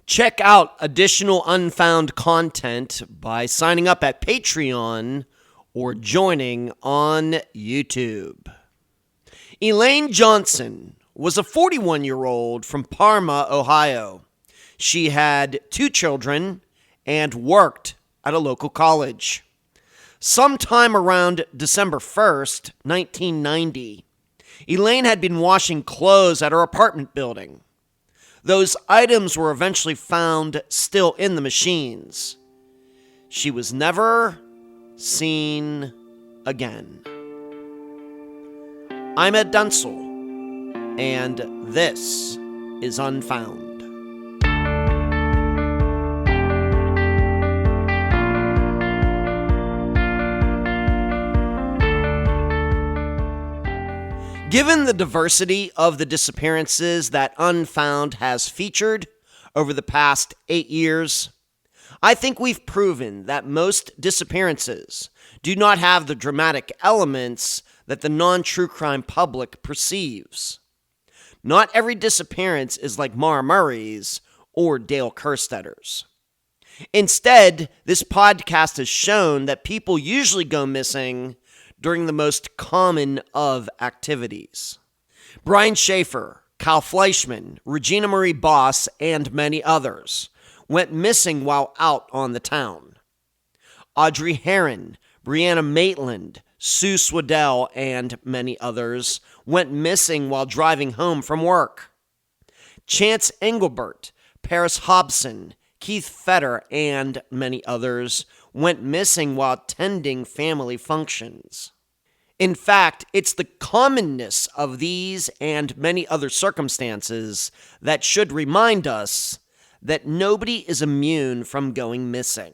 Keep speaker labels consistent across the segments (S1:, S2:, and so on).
S1: Check out additional Unfound content by signing up at Patreon or joining on YouTube. Elaine Johnson was a 41-year-old from Parma, Ohio. She had 2 children and worked at a local college. Sometime around December 1st, 1990, Elaine had been washing clothes at her apartment building. Those items were eventually found still in the machines. She was never seen again. I'm Ed Dunsel, and this is Unfound. Given the diversity of the disappearances that Unfound has featured over the past 8 years, I think we've proven that most disappearances do not have the dramatic elements that the non-true crime public perceives. Not every disappearance is like Mara Murray's or Dale Kerstetter's. Instead, this podcast has shown that people usually go missing during the most common of activities. Brian Schaefer, Kyle Fleischman, Regina Marie Boss, and many others went missing while out on the town. Audrey Herron, Brianna Maitland, Sue Swedell, and many others went missing while driving home from work. Chance Engelbert, Paris Hobson, Keith Fetter, and many others went missing while attending family functions. In fact, it's the commonness of these and many other circumstances that should remind us that nobody is immune from going missing.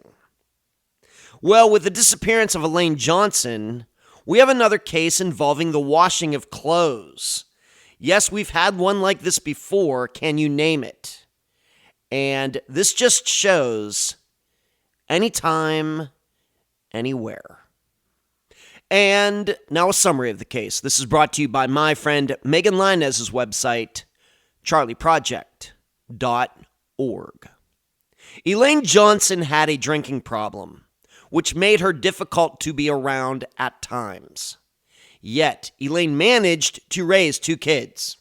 S1: Well, with the disappearance of Elaine Johnson, we have another case involving the washing of clothes. Yes, we've had one like this before. Can you name it? And this just shows anytime, anywhere. And now a summary of the case. This is brought to you by my friend Megan Linez's website, charleyproject.org. Elaine Johnson had a drinking problem, which made her difficult to be around at times. Yet, Elaine managed to raise 2 kids.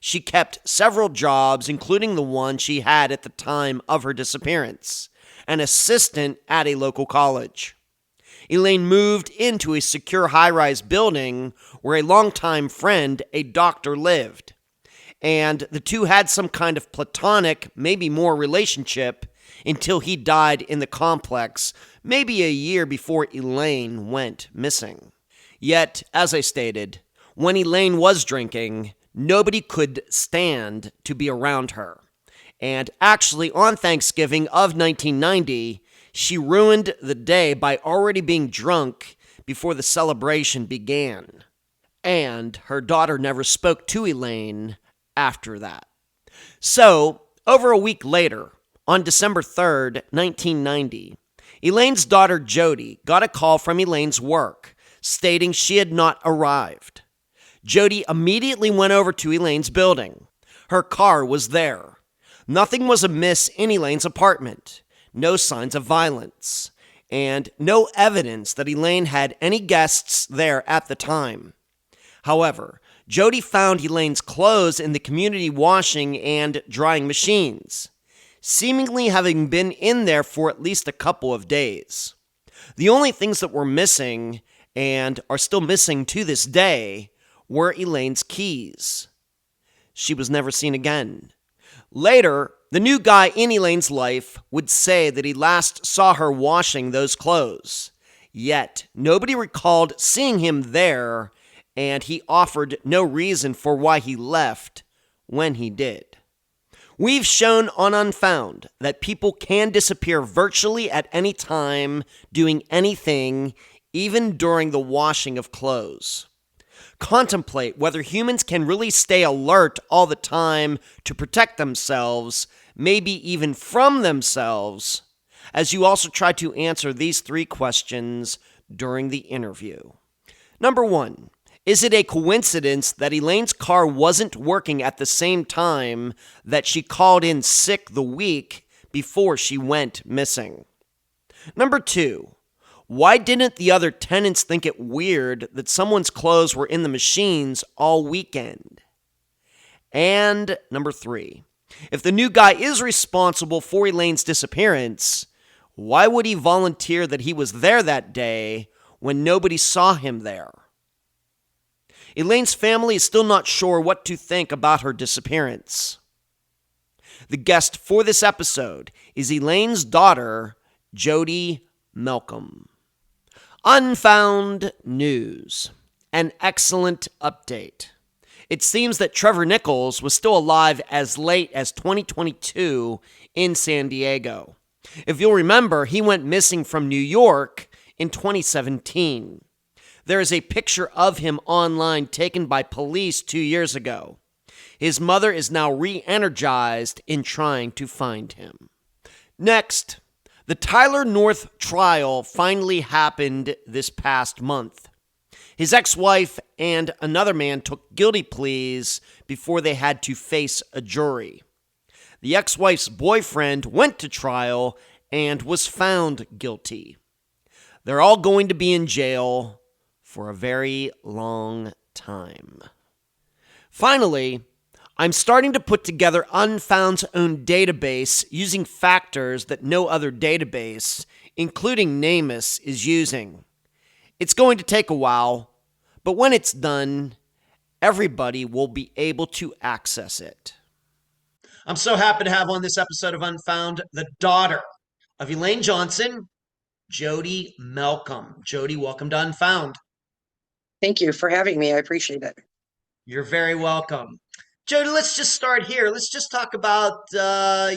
S1: She kept several jobs, including the one she had at the time of her disappearance, an assistant at a local college. Elaine moved into a secure high-rise building where a longtime friend, a doctor, lived. And the two had some kind of platonic, maybe more relationship until he died in the complex, maybe a year before Elaine went missing. Yet, as I stated, when Elaine was drinking, nobody could stand to be around her. And actually, on Thanksgiving of 1990, she ruined the day by already being drunk before the celebration began. And her daughter never spoke to Elaine after that. So, over a week later, on December 3rd, 1990, Elaine's daughter Jody got a call from Elaine's work stating she had not arrived. Jody immediately went over to Elaine's building. Her car was there. Nothing was amiss in Elaine's apartment. No signs of violence, and no evidence that Elaine had any guests there at the time. However, Jody found Elaine's clothes in the community washing and drying machines, seemingly having been in there for at least a couple of days. The only things that were missing, and are still missing to this day, were Elaine's keys. She was never seen again. Later, the new guy in Elaine's life would say that he last saw her washing those clothes. Yet, nobody recalled seeing him there, and he offered no reason for why he left when he did. We've shown on Unfound that people can disappear virtually at any time, doing anything, even during the washing of clothes. Contemplate whether humans can really stay alert all the time to protect themselves, maybe even from themselves, as you also try to answer these 3 questions during the interview. Number 1, Is it a coincidence that Elaine's car wasn't working at the same time that she called in sick the week before she went missing? Number 2, why didn't the other tenants think it weird that someone's clothes were in the machines all weekend? And number 3, if the new guy is responsible for Elaine's disappearance, why would he volunteer that he was there that day when nobody saw him there? Elaine's family is still not sure what to think about her disappearance. The guest for this episode is Elaine's daughter, Jody Malcolm. Unfound news. An excellent update. It seems that Trevor Nichols was still alive as late as 2022 in San Diego. If you'll remember, he went missing from New York in 2017. There is a picture of him online taken by police 2 years ago. His mother is now re-energized in trying to find him. Next, the Tyler North trial finally happened this past month. His ex-wife and another man took guilty pleas before they had to face a jury. The ex-wife's boyfriend went to trial and was found guilty. They're all going to be in jail for a very long time. Finally, I'm starting to put together Unfound's own database using factors that no other database, including NAMUS, is using. It's going to take a while, but when it's done, everybody will be able to access it. I'm so happy to have on this episode of Unfound the daughter of Elaine Johnson, Jody Malcolm. Jody, welcome to Unfound.
S2: Thank you for having me. I appreciate it.
S1: You're very welcome. Jody, let's just start here. Let's just talk about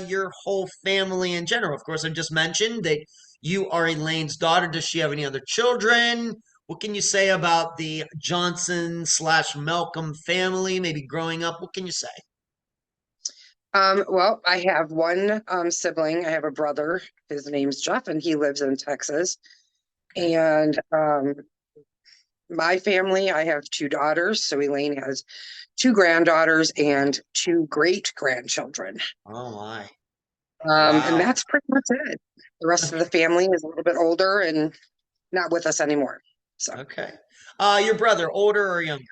S1: your whole family in general. Of course, I just mentioned that you are Elaine's daughter. Does she have any other children? What can you say about the Johnson/Malcolm family, maybe growing up? What can you say?
S2: Well, I have one sibling. I have a brother. His name's Jeff, and he lives in Texas. And my family, I have 2 daughters. So Elaine has 2 granddaughters and 2 great-grandchildren.
S1: Oh, my.
S2: And that's pretty much it. The rest of the family is a little bit older and not with us anymore. So
S1: Okay. Your brother, older or younger?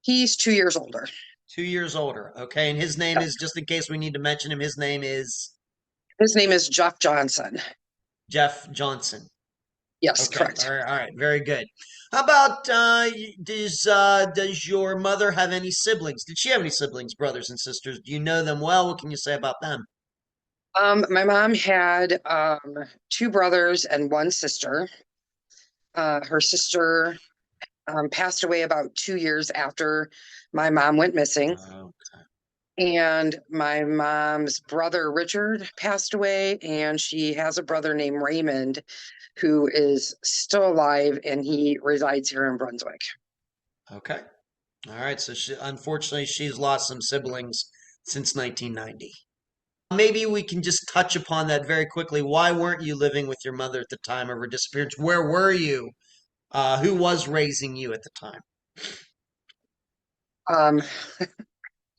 S2: he's 2 years older.
S1: 2 years older. Okay. And his name is, just in case we need to mention him, his name is
S2: His name is Jeff Johnson.
S1: Jeff Johnson.
S2: Yes,
S1: Okay.
S2: correct.
S1: All right. Very good. How about does your mother have any siblings? Did she have any siblings, brothers and sisters? Do you know them well? What can you say about them?
S2: My mom had 2 brothers and 1 sister. Her sister passed away about 2 years after my mom went missing.
S1: Oh,
S2: And my mom's brother Richard passed away, and she has a brother named Raymond who is still alive, and he resides here in Brunswick.
S1: okay. All right. So unfortunately, she's lost some siblings since 1990. Maybe we can just touch upon that very quickly. Why weren't you living with your mother at the time of her disappearance? Where were you? Who was raising you at the time?
S2: Um,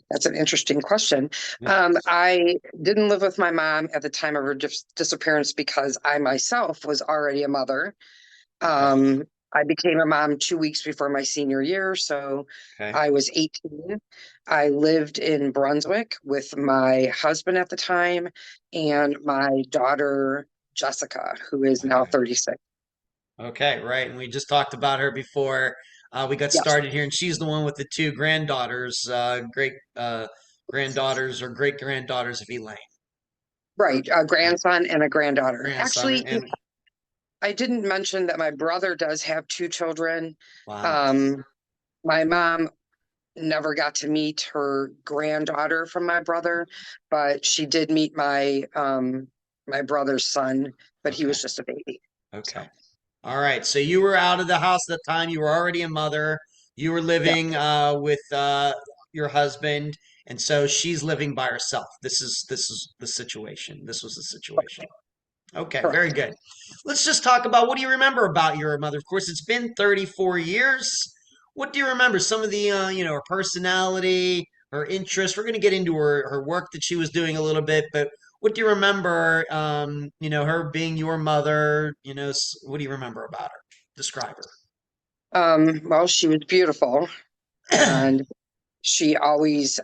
S2: that's an interesting question. I didn't live with my mom at the time of her disappearance because I myself was already a mother. I became a mom 2 weeks before my senior year, so
S1: Okay.
S2: I was 18. I lived in Brunswick with my husband at the time and my daughter, Jessica, who is now
S1: Okay.
S2: 36.
S1: Okay, right. And we just talked about her before we got
S2: Yes,
S1: started here, and she's the one with the 2 granddaughters, great granddaughters or great granddaughters of Elaine.
S2: right. A grandson and a granddaughter.
S1: Grandson
S2: Actually,
S1: and
S2: I didn't mention that my brother does have 2 children.
S1: wow.
S2: My mom never got to meet her granddaughter from my brother, but she did meet my brother's son, but he
S1: Okay.
S2: was just a baby.
S1: Okay. All right. So you were out of the house at the time. You were already a mother. You were
S2: Yeah,
S1: living with your husband, and so she's living by herself. This is the situation. This was the situation. Okay, very
S2: correct.
S1: good. Let's just talk about what do you remember about your mother? Of course, it's been 34 years. What do you remember? Some of the, her personality, her interests. We're going to get into her work that she was doing a little bit, but what do you remember? Her being your mother. What do you remember about her? Describe
S2: Well, she was beautiful,
S1: her.
S2: and she always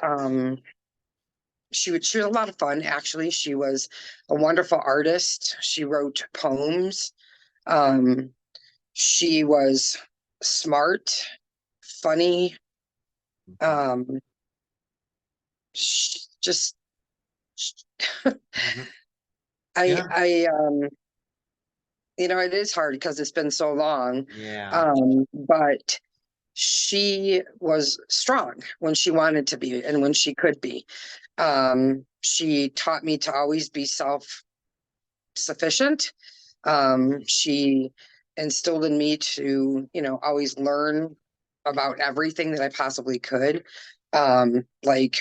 S2: she was a lot of fun. Actually, she was a wonderful artist. She wrote poems. Um, she was smart, funny. Um, just
S1: Mhm.
S2: I
S1: Yeah,
S2: I it is hard because it's been so long.
S1: yeah.
S2: But she was strong when she wanted to be and when she could be. She taught me to always be self-sufficient. She instilled in me to, always learn about everything that I possibly could. Like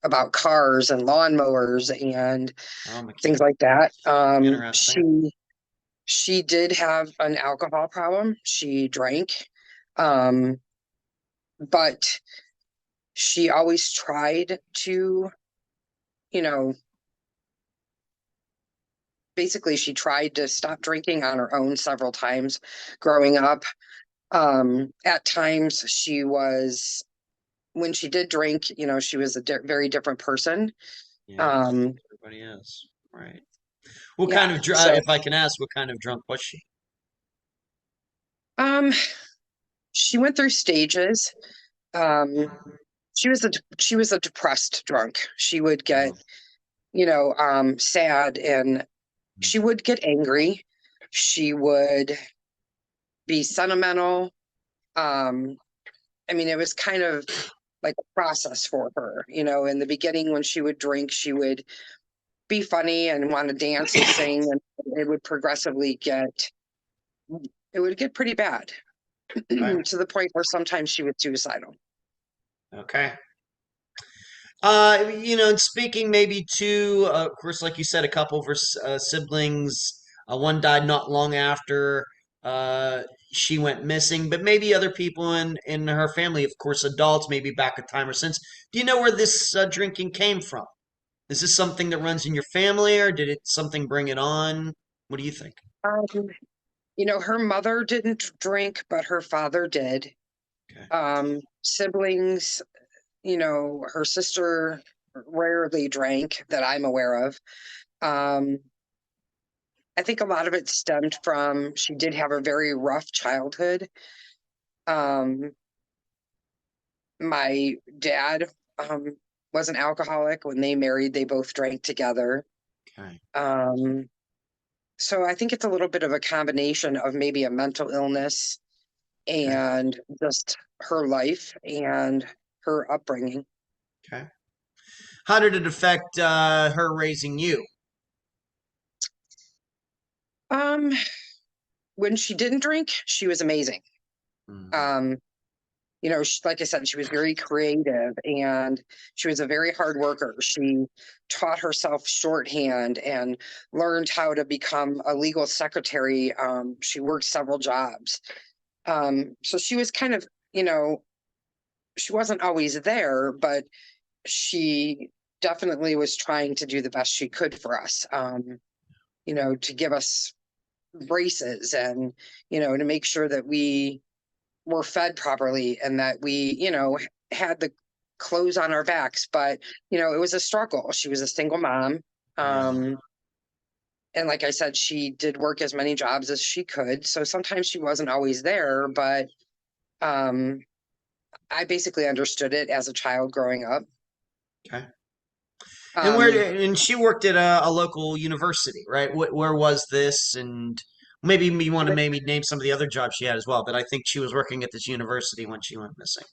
S2: about cars and lawnmowers and
S1: Oh,
S2: things
S1: mechanic.
S2: like that.
S1: Interesting.
S2: She did have an alcohol problem. She drank. Um, but she always tried to, you know, basically she tried to stop drinking on her own several times growing up. At times when she did drink, she was a very different person.
S1: Yes,
S2: Um,
S1: everybody is. Right. What
S2: yeah.
S1: kind of,
S2: So,
S1: if I can ask, what kind of drunk was she?
S2: um, she went through stages. Um, she was a depressed drunk. She would
S1: Oh,
S2: get, sad, and she would get angry. She would be sentimental. Um, I mean, it was kind of like a process for her. In the beginning when she would drink, she would be funny and want to dance and sing, and it would progressively get pretty bad
S1: okay.
S2: to the point where sometimes she was suicidal.
S1: Okay. And speaking maybe to, of course, like you said, a couple of her siblings, one died not long after uh, she went missing, but maybe other people in her family, of course, adults, maybe back a time or since. Do you know where this drinking came from? Is this something that runs in your family, or did it something bring it on? What do you think?
S2: Um, her mother didn't drink, but her father did.
S1: Okay.
S2: Siblings, her sister rarely drank that I'm aware of. Um, I think a lot of it stemmed from she did have a very rough childhood. Um, my dad was an alcoholic. When they married, they both drank together.
S1: Okay.
S2: Um, so I think it's a little bit of a combination of maybe a mental illness
S1: Okay.
S2: and just her life and her upbringing.
S1: Okay. How did it affect her raising you?
S2: Um, when she didn't drink, she was amazing.
S1: Hmm.
S2: Um, like I said, she was very creative and she was a very hard worker. She taught herself shorthand and learned how to become a legal secretary. She worked several jobs. So she was kind of, she wasn't always there, but she definitely was trying to do the best she could for us, to give us braces and, to make sure that we were fed properly and that we, had the clothes on our backs. But, it was a struggle. She was a single mom.
S1: Yeah.
S2: Um, and like I said, she did work as many jobs as she could. So sometimes she wasn't always there, but um, I basically understood it as a child growing up.
S1: Okay. And
S2: Um,
S1: she worked at a local university, right? Where was this? And maybe you want to
S2: when
S1: maybe name some of the other jobs she had as well. But I think she was working at this university when she went missing.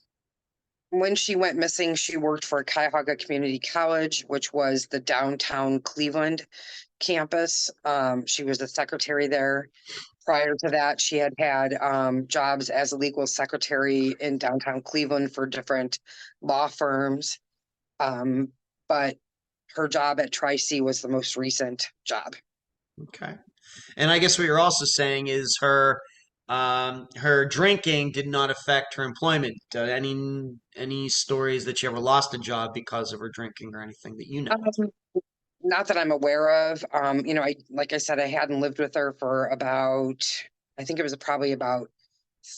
S2: when she went missing, she worked for Cuyahoga Community College, which was the downtown Cleveland campus. She was the secretary there. Prior to that, she had had jobs as a legal secretary in downtown Cleveland for different law firms. Um, but her job at Tri-C was the most recent job.
S1: Okay. And I guess what you're also saying is her her drinking did not affect her employment. Any stories that she ever lost a job because of her drinking or anything that you know of?
S2: Um, Not that I'm aware of. Like I said, I hadn't lived with her for about, I think it was probably about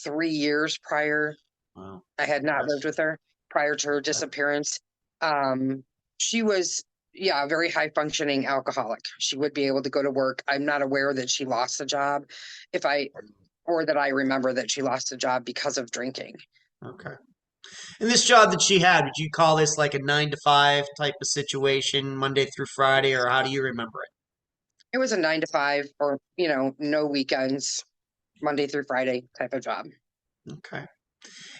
S2: 3 years prior.
S1: Wow.
S2: I had not lived with her prior to her disappearance. Um, she was, yeah, a very high functioning alcoholic. She would be able to go to work. I'm not aware that she lost a job, if I, or that I remember that she lost a job because of drinking.
S1: Okay. And this job that she had, would you call this like a 9 to 5 type of situation, Monday through Friday, or how do you remember it?
S2: It was a 9 to 5 or, no weekends, Monday through Friday type of job.
S1: Okay.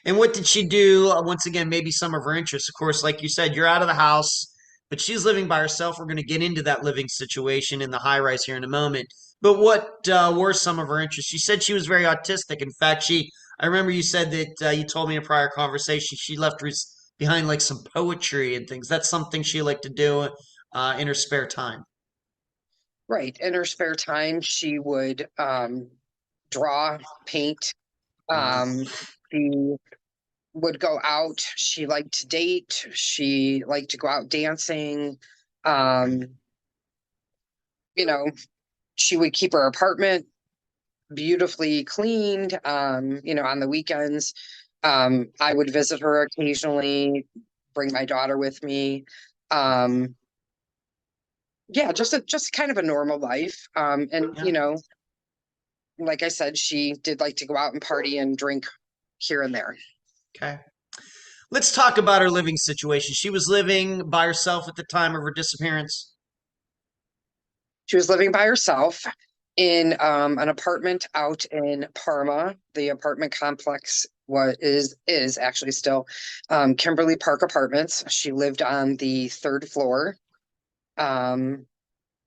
S1: And what did she do? Once again, maybe some of her interests. Of course, like you said, you're out of the house, but she's living by herself. We're going to get into that living situation in the high rise here in a moment. But what were some of her interests? She said she was very autistic. In fact, I remember you said that you told me in a prior conversation she left behind like some poetry and things. That's something she liked to do in her spare time.
S2: Right. In her spare time, she would draw, paint.
S1: Wow.
S2: Um, she would go out. She liked to date. She liked to go out dancing. Um, you know, she would keep her apartment beautifully cleaned. On the weekends, I would visit her occasionally, bring my daughter with me. Um, yeah, just kind of a normal life. And
S1: Yeah.
S2: like I said, she did like to go out and party and drink here and there.
S1: Okay. Let's talk about her living situation. She was living by herself at the time of her disappearance.
S2: She was living by herself in an apartment out in Parma. The apartment complex is actually still Kimberly Park Apartments. She lived on the third floor. Um,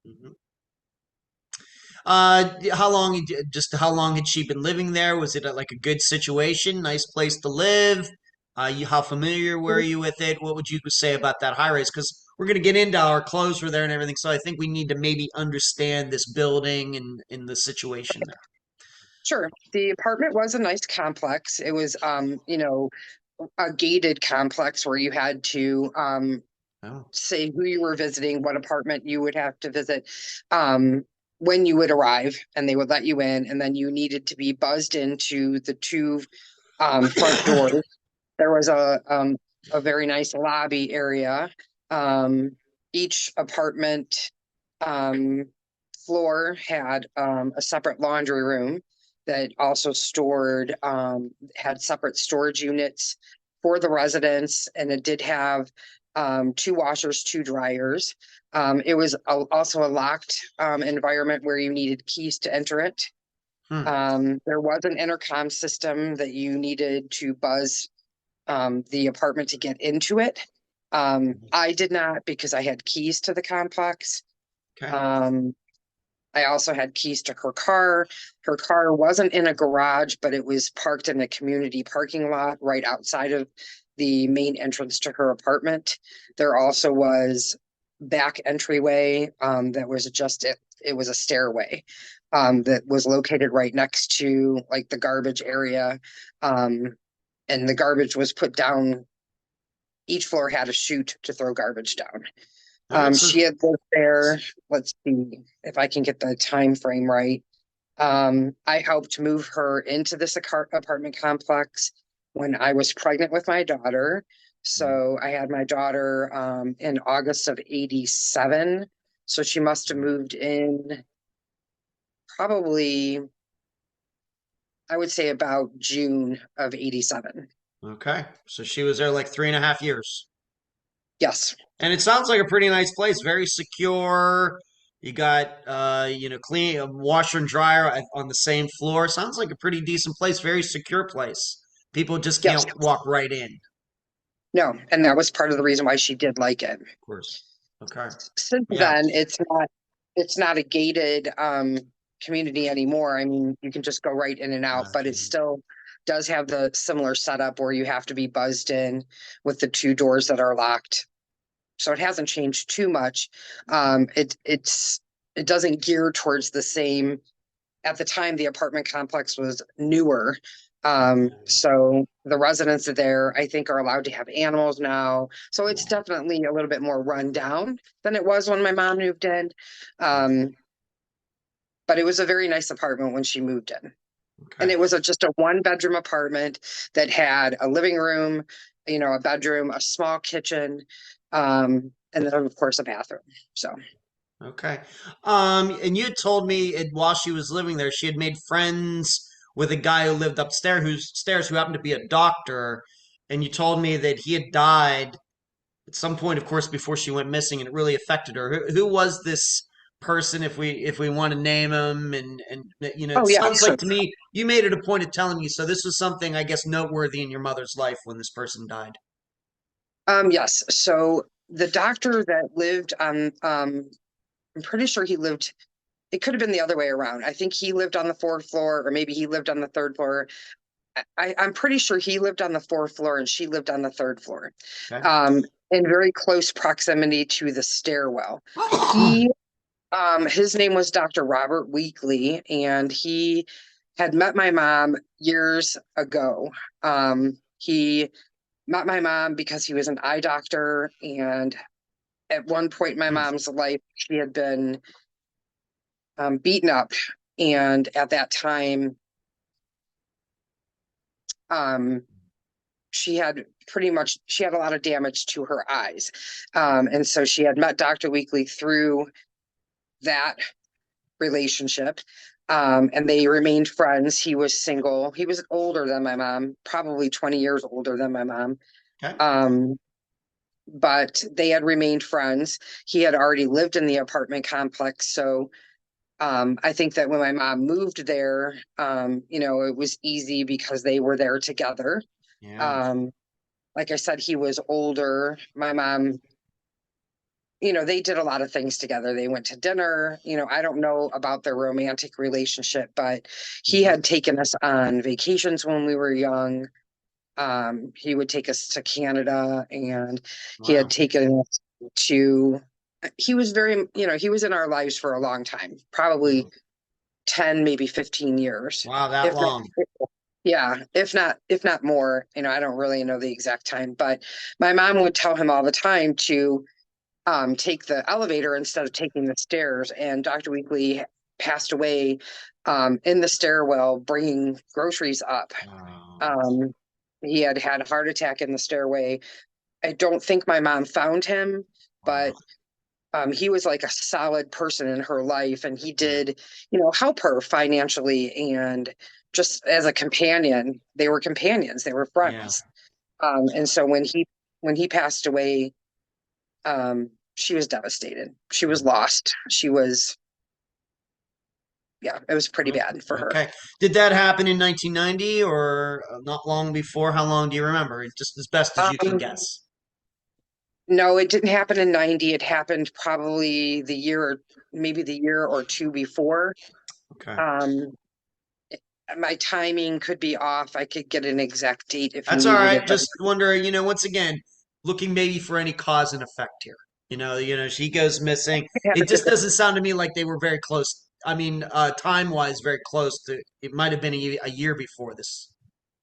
S1: Mhm. How long had she been living there? Was it like a good situation, nice place to live? How familiar were you with it? What would you say about that high rise? Because we're going to get into our clothes were there and everything. So I think we need to maybe understand this building and the situation there.
S2: sure, the apartment was a nice complex. It was, a gated complex where you had to
S1: Oh,
S2: say who you were visiting, what apartment you would have to visit, um, when you would arrive, and they would let you in, and then you needed to be buzzed into the two front doors. There was a very nice lobby area. Um, each apartment um, floor had a separate laundry room that also had separate storage units for the residents, and it did have two washers, two dryers. It was also a locked environment where you needed keys to enter it.
S1: hmm.
S2: There was an intercom system that you needed to buzz the apartment to get into it. I did not because I had keys to the complex.
S1: Okay.
S2: Um, I also had keys to her car. Her car wasn't in a garage, but it was parked in a community parking lot right outside of the main entrance to her apartment. There also was back entryway that was it was a stairway that was located right next to like the garbage area. And the garbage was put down. Each floor had a chute to throw garbage down.
S1: All right. So
S2: She had lived there. Let's see if I can get the time frame right. I helped move her into this apartment complex when I was pregnant with my daughter. So I had my daughter in August of 87. So she must have moved in probably, I would say about June of 87.
S1: okay. So she was there like 3.5 years.
S2: Yes.
S1: And it sounds like a pretty nice place, very secure. You got clean washer and dryer on the same floor. Sounds like a pretty decent place, very secure place. People just
S2: Yes.
S1: can't walk right in. Of
S2: No. And that was part of the reason why she did like it.
S1: course. Okay.
S2: Since
S1: Yeah.
S2: then, it's not a gated community anymore. I mean, you can just go right in and out, but it still does have the similar setup where you have to be buzzed in with the two doors that are locked. So it hasn't changed too much. It doesn't gear towards the same at the time, the apartment complex was newer. So the residents there, I think, are allowed to have animals now. So it's definitely a little bit more run down than it was when my mom moved in. Um, but it was a very nice apartment when she moved in. And
S1: Okay.
S2: it was just a one bedroom apartment that had a living room, a bedroom, a small kitchen, and then of course a bathroom. So
S1: Okay. And you had told me while she was living there, she had made friends with a guy who lived upstairs who happened to be a doctor. And you told me that he had died at some point, of course, before she went missing, and it really affected her. Who was this person, if we want to name him? And it
S2: oh yeah,
S1: sounds
S2: so
S1: like to me you made it a point of telling me. So this was something, I guess, noteworthy in your mother's life when this person died.
S2: yes. So the doctor that lived on I'm pretty sure he lived it could have been the other way around. I think he lived on the fourth floor, or maybe he lived on the third floor. I'm pretty sure he lived on the fourth floor and she lived on the third floor.
S1: Okay.
S2: Um, in very close proximity to the stairwell. He his name was Dr. Robert Weekley, and he had met my mom years ago. He met my mom because he was an eye doctor, and at one point in my mom's life, she had been beaten up, and at that time, um, she had a lot of damage to her eyes, and so she had met Dr. Weekley through that relationship. And they remained friends. He was single. He was older than my mom, probably 20 years older than my mom.
S1: Okay.
S2: Um, but they had remained friends. He had already lived in the apartment complex. So I think that when my mom moved there, it was easy because they were there together.
S1: Yeah.
S2: Um, like I said, he was older. My mom, they did a lot of things together. They went to dinner. I don't know about their romantic relationship, but he
S1: Mhm.
S2: had taken us on vacations when we were young. He would take us to Canada, and he had
S1: Wow.
S2: taken us to, he was he was in our lives for a long time, probably 10, maybe 15 years.
S1: Wow, that
S2: If not,
S1: long.
S2: yeah, if not more, I don't really know the exact time, but my mom would tell him all the time to take the elevator instead of taking the stairs. And Dr. Weekley passed away in the stairwell bringing groceries up.
S1: Wow.
S2: Um, he had a heart attack in the stairway. I don't think my mom found him,
S1: Wow.
S2: but he was like a solid person in her life, and he
S1: Yeah.
S2: did, help her financially and just as a companion. They were companions. They were
S1: Yeah.
S2: friends. And so when he passed away, she was devastated. She was lost. Yeah, it was pretty bad for her.
S1: Okay. Did that happen in 1990 or not long before? How long do you remember? Just as best as you can
S2: Um,
S1: guess.
S2: no, it didn't happen in 90. It happened probably maybe the year or two before.
S1: Okay.
S2: Um, my timing could be off. I could get an exact date if you
S1: That's all
S2: needed
S1: right.
S2: it, but
S1: Just wonder, once again, looking maybe for any cause and effect here. She goes missing.
S2: it had a
S1: It just
S2: different.
S1: doesn't sound to me like they were very close. I mean, time-wise, very close to. It might have been a year before this.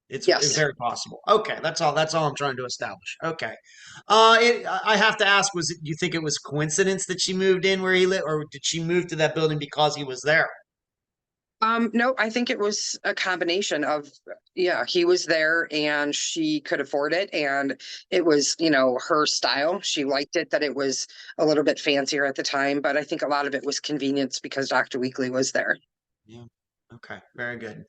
S1: It's
S2: Yes.
S1: very possible. Okay, that's all. That's all I'm trying to establish. Okay. I have to ask: do you think it was coincidence that she moved in where he lived, or did she move to that building because he was there?
S2: No, I think it was a combination of, yeah, he was there and she could afford it. And it was, her style. She liked it, that it was a little bit fancier at the time. But I think a lot of it was convenience because Dr. Weekly was there.
S1: Yeah. Okay. Very good.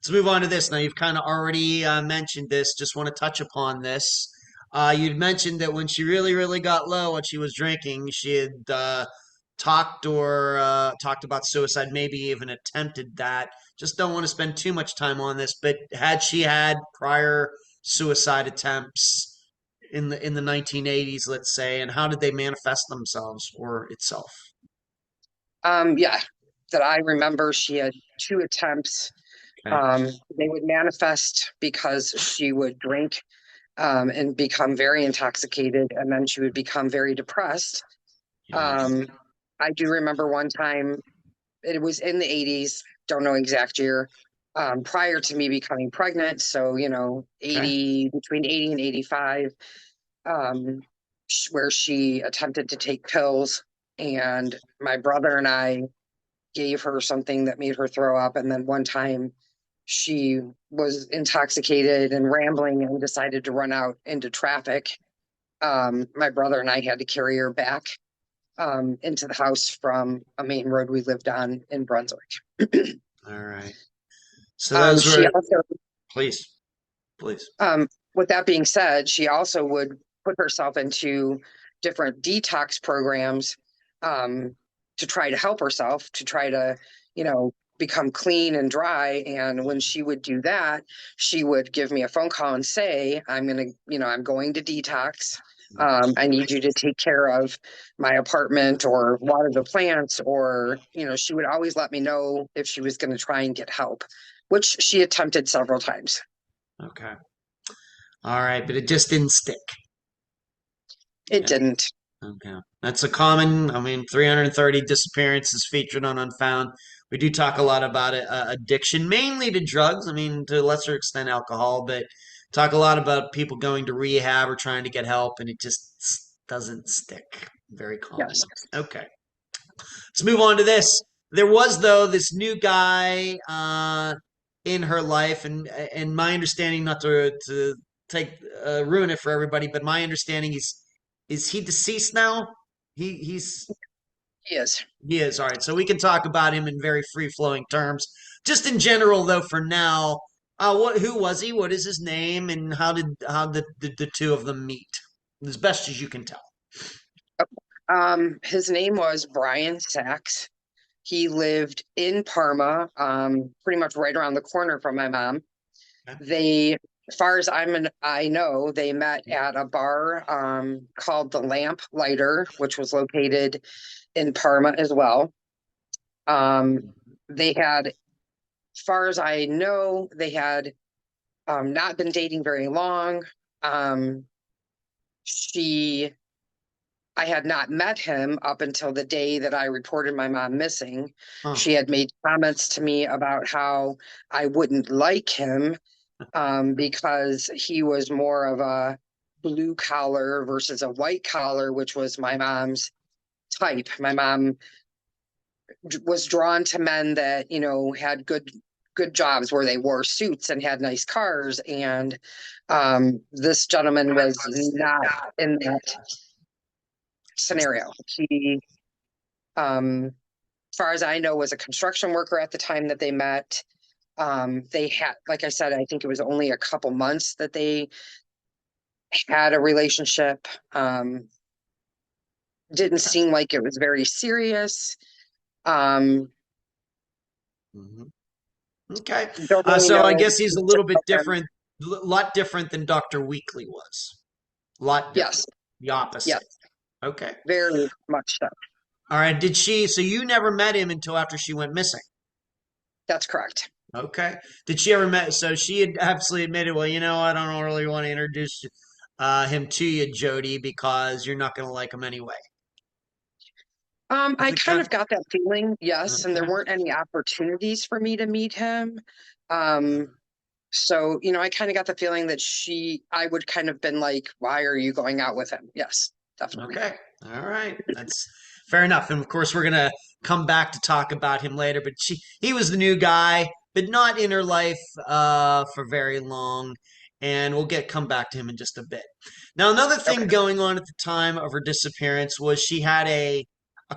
S1: Let's move on to this. Now, you've kind of already mentioned this. Just want to touch upon this. You'd mentioned that when she really, really got low, when she was drinking, she had talked about suicide, maybe even attempted that. Just don't want to spend too much time on this, but had she had prior suicide attempts in the 1980s, let's say, and how did they manifest themselves or itself?
S2: Yeah, that I remember she had two attempts.
S1: Okay.
S2: They would manifest because she would drink and become very intoxicated, and then she would become very depressed.
S1: Yeah.
S2: Um, I do remember one time it was in the 80s, don't know exact year, prior to me becoming pregnant. So,
S1: Okay.
S2: 80, between 80 and 85, where she attempted to take pills. And my brother and I gave her something that made her throw up. And then one time she was intoxicated and rambling and decided to run out into traffic. My brother and I had to carry her back into the house from a main road we lived on in Brunswick.
S1: All right. So those
S2: She
S1: were,
S2: also,
S1: please, please.
S2: with that being said, she also would put herself into different detox programs to try to help herself, to try to, become clean and dry. And when she would do that, she would give me a phone call and say, I'm going to detox. I need you to take care of my apartment or water the plants, or, she would always let me know if she was going to try and get help, which she attempted several times.
S1: Okay. All right, but it just didn't stick.
S2: It
S1: Yeah.
S2: didn't.
S1: Okay. That's a common, 330 disappearances featured on Unfound. We do talk a lot about addiction, mainly to drugs. To a lesser extent, alcohol, but talk a lot about people going to rehab or trying to get help, and it just doesn't stick. Very common.
S2: Yes.
S1: Okay. Let's move on to this. There was, though, this new guy in her life, and my understanding, not to take ruin it for everybody, but my understanding is he deceased now? He's
S2: He is.
S1: he is. All right. So we can talk about him in very free flowing terms. Just in general, though, for now, who was he? What is his name? And how did the two of them meet? As best as you can tell.
S2: His name was Brian Sachs. He lived in Parma, pretty much right around the corner from my mom.
S1: Okay.
S2: They, as far as I know, they met at a bar called the Lamp Lighter, which was located in Parma as well. They had, as far as I know, they had not been dating very long. She I had not met him up until the day that I reported my mom missing.
S1: Huh.
S2: She had made comments to me about how I wouldn't like him because he was more of a blue collar versus a white collar, which was my mom's type. My mom was drawn to men that, had good jobs where they wore suits and had nice cars. And this gentleman was not in that scenario. He, as far as I know, was a construction worker at the time that they met. They had, like I said, I think it was only a couple months that they had a relationship. Didn't seem like it was very serious.
S1: Mhm. Okay.
S2: Don't really
S1: So I
S2: know
S1: guess he's a
S2: much
S1: little bit
S2: about him.
S1: different, lot different than Dr. Weekley was. A lot
S2: Yes,
S1: different. The
S2: yes,
S1: opposite. Okay.
S2: very much so.
S1: All right. So you never met him until after she went missing?
S2: That's correct.
S1: Okay. Did she ever met? So she had absolutely admitted, well, I don't really want to introduce him to you, Jody, because you're not going to like him anyway. Is
S2: I
S1: it
S2: kind
S1: kind
S2: of got that feeling, yes, and there
S1: Okay.
S2: weren't any opportunities for me to meet him. Um, So, I kind of got the feeling that I would kind of been like, why are you going out with him? Yes, definitely.
S1: Okay. All right. That's fair enough. And of course, we're gonna come back to talk about him later. But he was the new guy, but not in her life for very long. And we'll come back to him in just a bit. Now, another thing
S2: Okay.
S1: going on at the time of her disappearance was she had a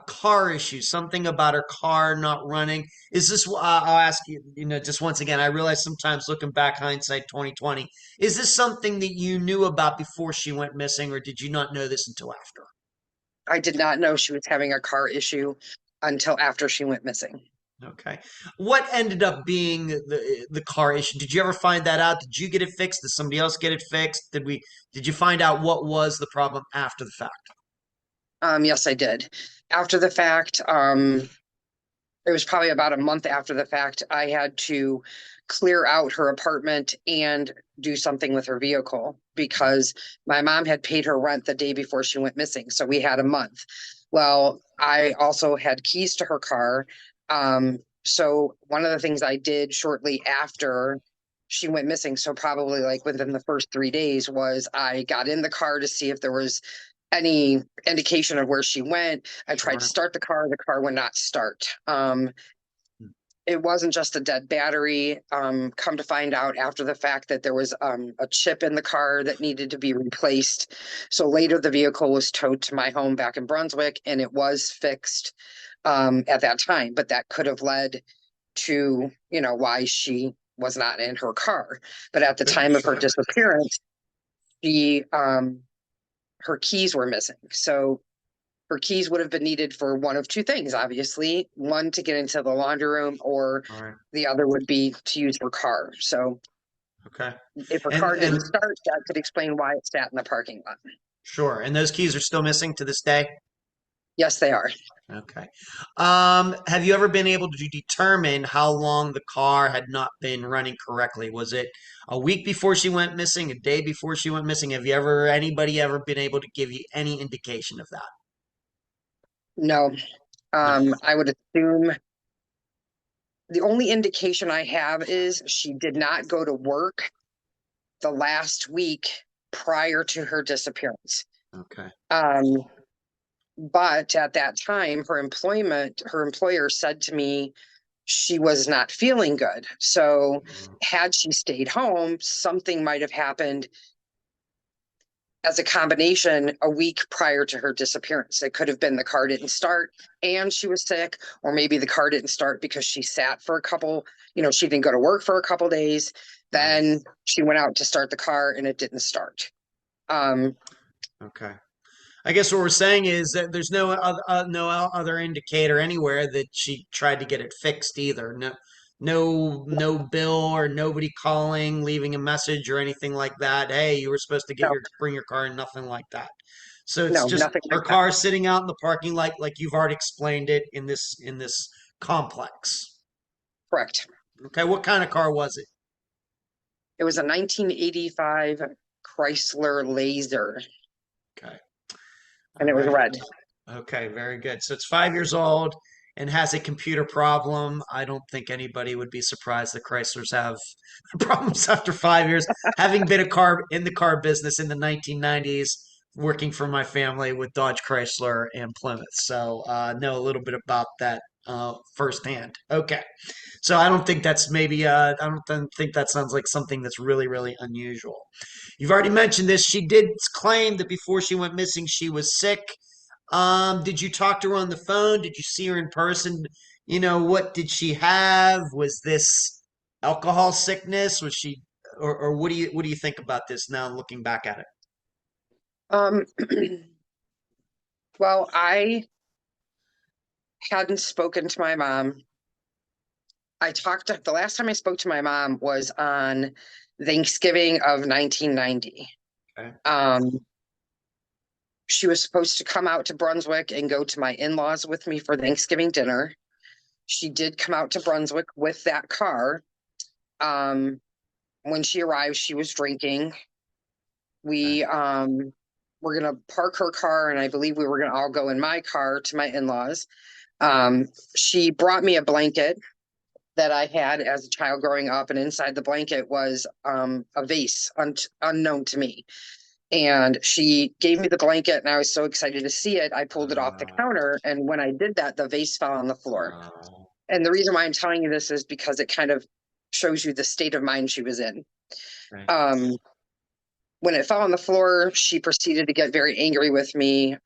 S1: car issue, something about her car not running. Is this? I'll ask you. Just once again, I realize sometimes looking back, hindsight 2020. Is this something that you knew about before she went missing, or did you not know this until after?
S2: I did not know she was having a car issue until after she went missing.
S1: Okay. What ended up being the car issue? Did you ever find that out? Did you get it fixed? Did somebody else get it fixed? Did you find out what was the problem after the fact?
S2: Yes, I did. After the fact, it was probably about a month after the fact, I had to clear out her apartment and do something with her vehicle because my mom had paid her rent the day before she went missing. So we had a month. Well, I also had keys to her car. So one of the things I did shortly after she went missing, so probably like within the first 3 days, was I got in the car to see if there was any indication of where she went. I tried to
S1: Sure.
S2: start the car would not start. It wasn't just a dead battery. Come to find out after the fact that there was a chip in the car that needed to be replaced. So later the vehicle was towed to my home back in Brunswick, and it was fixed at that time. But that could have led to, why she was not in her car. But at the time of her
S1: Sure.
S2: disappearance, she her keys were missing. So her keys would have been needed for one of two things, obviously. One, to get into the laundry room, or
S1: All right.
S2: the other would be to use her car. So
S1: Okay.
S2: if her
S1: And
S2: car didn't start, that could explain why it sat in the parking lot.
S1: sure. And those keys are still missing to this day?
S2: Yes, they are.
S1: Okay. Have you ever been able to determine how long the car had not been running correctly? Was it a week before she went missing, a day before she went missing? Have you ever, anybody ever been able to give you any indication of that?
S2: No,
S1: No.
S2: I would assume the only indication I have is she did not go to work the last week prior to her disappearance.
S1: Okay.
S2: Um, but at that time, her employer said to me she was not feeling good. So had she stayed home, something might have happened as a combination a week prior to her disappearance. It could have been the car didn't start and she was sick, or maybe the car didn't start because she sat for a couple, she didn't go to work for a couple days.
S1: Right.
S2: Then she went out to start the car and it didn't start.
S1: Okay. I guess what we're saying is that there's no other indicator anywhere that she tried to get it fixed either. No bill or nobody calling, leaving a message or anything like that. Hey, you were supposed to
S2: No,
S1: bring your car, and nothing like that. So it's
S2: no,
S1: just
S2: nothing
S1: her
S2: like that.
S1: car sitting out in the parking lot, like you've already explained it in this complex.
S2: Correct.
S1: Okay, what kind of car was it?
S2: It was a 1985 Chrysler Laser,
S1: Okay,
S2: and
S1: all
S2: it was
S1: right.
S2: red.
S1: Okay, very good. So it's 5 years old and has a computer problem. I don't think anybody would be surprised that Chryslers have problems after 5 years. Having been in the car business in the 1990s, working for my family with Dodge Chrysler and Plymouth, so know a little bit about that firsthand. Okay, so I don't think that's I don't think that sounds like something that's really really unusual. You've already mentioned this. She did claim that before she went missing, she was sick. Did you talk to her on the phone? Did you see her in person? What did she have? Was this alcohol sickness? Was she, or what do you think about this now looking back at it?
S2: Um, well, I hadn't spoken to my mom. The last time I spoke to my mom was on Thanksgiving of 1990.
S1: Okay.
S2: She was supposed to come out to Brunswick and go to my in-laws with me for Thanksgiving dinner. She did come out to Brunswick with that car. When she arrived, she was drinking.
S1: Okay.
S2: We were gonna park her car, and I believe we were gonna all go in my car to my in-laws. She brought me a blanket that I had as a child growing up, and inside the blanket was a vase unknown to me. And she gave me the blanket, and I was so excited to see it. I pulled it off the
S1: Uh,
S2: counter, and when I did that, the vase fell on the floor.
S1: uh,
S2: And the reason why I'm telling you this is because it kind of shows you the state of mind she was in.
S1: okay.
S2: Um, when it fell on the floor, she proceeded to get very angry with me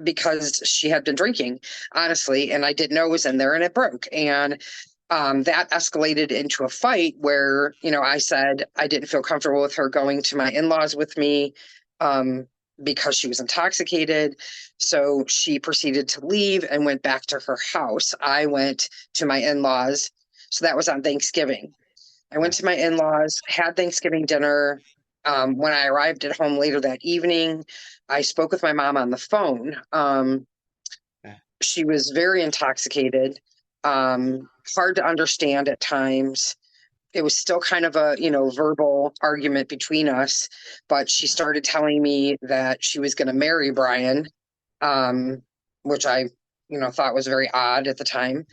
S2: because she had been drinking, honestly, and I didn't know it was in there, and it broke. And that escalated into a fight where, I said I didn't feel comfortable with her going to my in-laws with me because she was intoxicated. So she proceeded to leave and went back to her house. I went to my in-laws. So that was on Thanksgiving. I went to my in-laws, had Thanksgiving dinner. When I arrived at home later that evening, I spoke with my mom on the phone.
S1: Okay.
S2: She was very intoxicated, hard to understand at times. It was still kind of a, verbal argument between us, but she started telling me that she was going to marry Brian, which I thought was very odd at the time.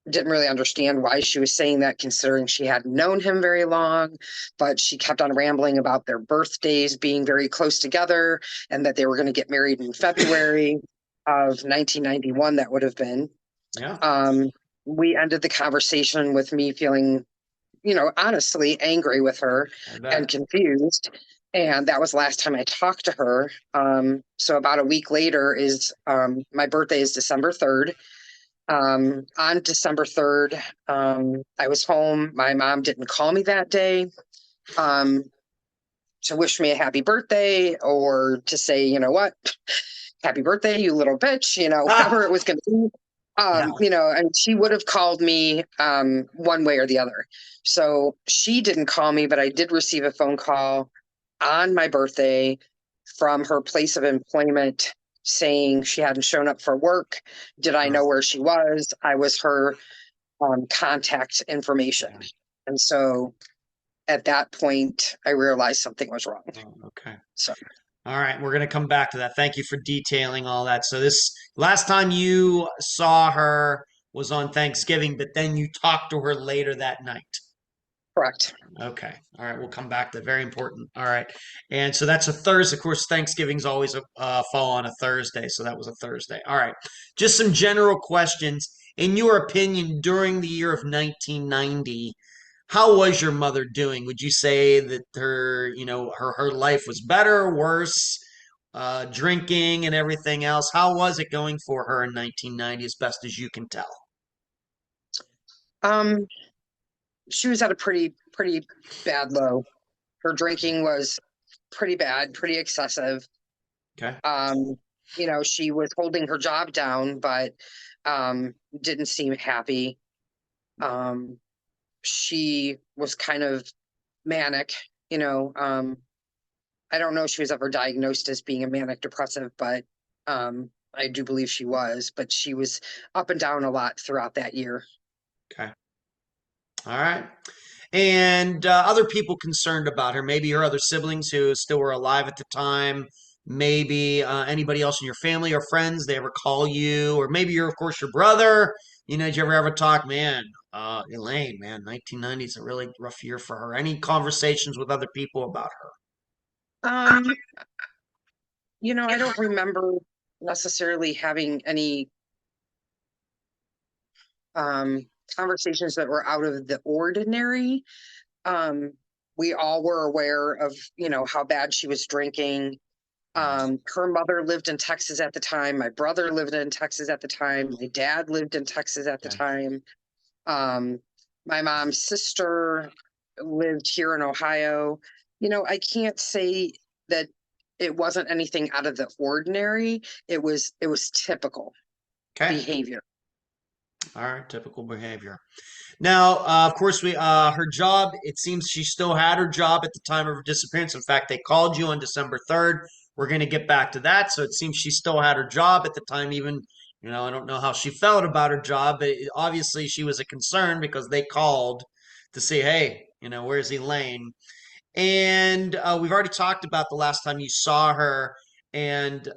S2: Didn't really understand why she was saying that, considering she hadn't known him very long, but she kept on rambling about their birthdays being very close together and that they were going to get married in February of 1991. That would have been.
S1: Yeah.
S2: We ended the conversation with me feeling, honestly angry with her and confused. And that was the last time I talked to her. So about a week later my birthday is December 3rd. On December 3rd, I was home. My mom didn't call me that day to wish me a happy birthday or to say, what, happy birthday, you little bitch, whatever it was going to be. And she would have called me one way or the other. So she didn't call me, but I did receive a phone call on my birthday from her place of employment saying she hadn't shown up for work. Did I know where she was? I was her contact information. And so at that point, I realized something was wrong.
S1: Oh, okay.
S2: So,
S1: all right, we're going to come back to that. Thank you for detailing all that. So this last time you saw her was on Thanksgiving, but then you talked to her later that night.
S2: correct.
S1: Okay. All right. We'll come back to that. Very important. All right. And so that's a Thursday. Of course, Thanksgiving's always fall on a Thursday. So that was a Thursday. All right. Just some general questions. In your opinion, during the year of 1990, how was your mother doing? Would you say that her life was better, worse, drinking and everything else? How was it going for her in 1990, as best as you can tell?
S2: Um, she was at a pretty bad low. Her drinking was pretty bad, pretty excessive.
S1: Okay.
S2: She was holding her job down, but didn't seem happy. She was kind of manic, I don't know if she was ever diagnosed as being a manic depressive, but I do believe she was, but she was up and down a lot throughout that year.
S1: Okay. All right. And other people concerned about her, maybe her other siblings who still were alive at the time, maybe anybody else in your family or friends, they ever call you, or maybe of course, your brother. Did you ever talk, man, Elaine, man, 1990 is a really rough year for her. Any conversations with other people about
S2: Um, I don't remember necessarily having any conversations that were out of the ordinary. We all were aware of, how bad she was drinking. Her mother lived in Texas at the time. My brother lived in Texas at the time. My dad lived in Texas at the time. My mom's sister lived here in Ohio. I can't say that it wasn't anything out of the ordinary. It was typical behavior.
S1: All right, typical behavior. Now, of course, her job, it seems she still had her job at the time of her disappearance. In fact, they called you on December 3rd. We're going to get back to that. So it seems she still had her job at the time, even, I don't know how she felt about her job, but obviously she was a concern because they called to say, hey, where's Elaine? And we've already talked about the last time you saw her and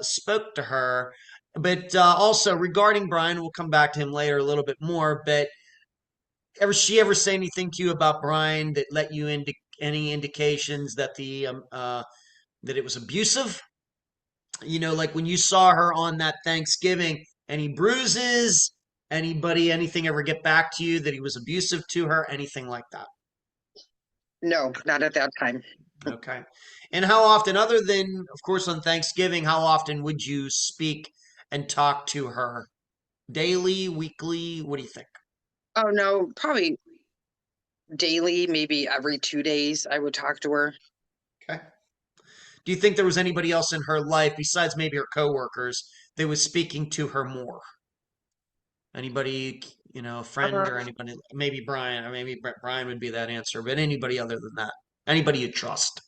S1: spoke to her. But also regarding Brian, we'll come back to him later a little bit more, but she ever say anything to you about Brian that let you into any indications that that it was abusive? Like when you saw her on that Thanksgiving, any bruises? Anything ever get back to you that he was abusive to her? Anything like that?
S2: No, not at that time.
S1: Okay. And how often, other than, of course, on Thanksgiving, how often would you speak and talk to her? Daily, weekly? What do you think?
S2: Oh, no, probably daily, maybe every 2 days, I would talk to her.
S1: Okay. Do you think there was anybody else in her life besides maybe her coworkers that was speaking to her more? Anybody, a friend or anybody, maybe Brian, or maybe Brian would be that answer, but anybody other than that, anybody you trust.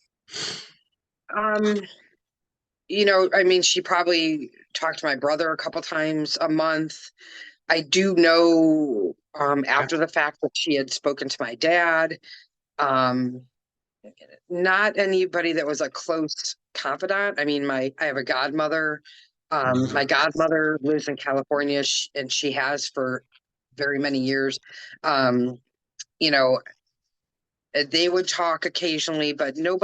S2: She probably talked to my brother a couple times a month. I do know after the fact that she had spoken to my dad. Not anybody that was a close confidant. I have a godmother My godmother lives in California, and she has for very many years. Um, you know, they would talk occasionally, but no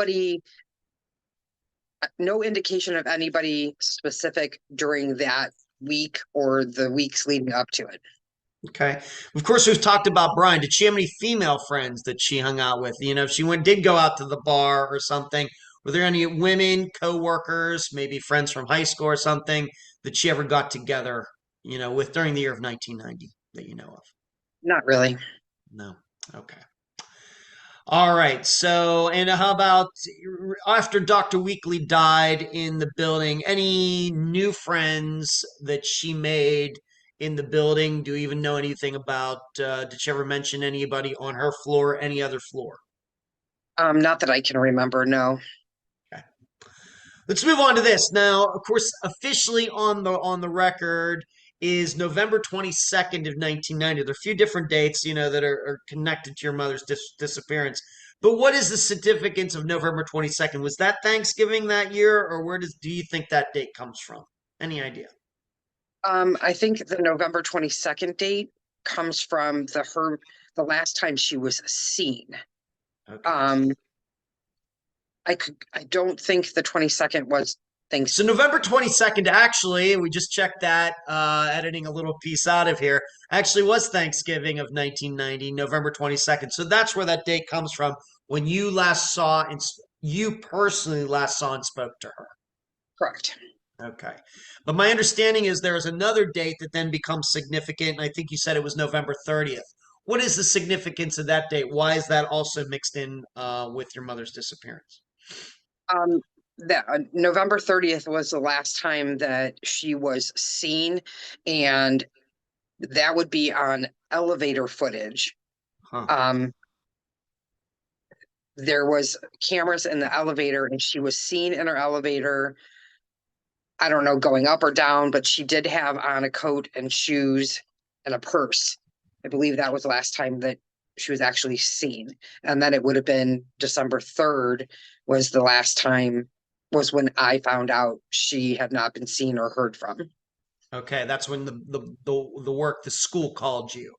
S2: indication of anybody specific during that week or the weeks leading up to it.
S1: Okay. Of course, we've talked about Brian. Did she have any female friends that she hung out with? If she did go out to the bar or something, were there any women, co-workers, maybe friends from high school or something that she ever got together, with during the year of 1990 that you know of?
S2: Not really.
S1: No. Okay. All right. So, and how about after Dr. Weekley died in the building, any new friends that she made in the building? Do you even know anything about, did she ever mention anybody on her floor, any other floor?
S2: Not that I can remember, no.
S1: Okay. Let's move on to this. Now, of course, officially on the record is November 22nd of 1990. There are a few different dates, that are connected to your mother's disappearance. But what is the significance of November 22nd? Was that Thanksgiving that year, or where do you think that date comes from? Any idea?
S2: I think the November 22nd date comes from the last time she was seen.
S1: Okay.
S2: I don't think the 22nd was
S1: So
S2: Thanksgiving.
S1: November 22nd, actually, we just checked that, editing a little piece out of here, actually was Thanksgiving of 1990, November 22nd. So that's where that date comes from when you last saw and you personally last saw and spoke to her.
S2: Correct.
S1: Okay. But my understanding is there is another date that then becomes significant, and I think you said it was November 30th. What is the significance of that date? Why is that also mixed in with your mother's disappearance?
S2: That November 30th was the last time that she was seen, and that would be on elevator footage.
S1: Huh.
S2: There was cameras in the elevator, and she was seen in her elevator. I don't know, going up or down, but she did have on a coat and shoes and a purse. I believe that was the last time that she was actually seen. And then it would have been December 3rd was the last time, was when I found out she had not been seen or heard from.
S1: Okay, that's when the school called you.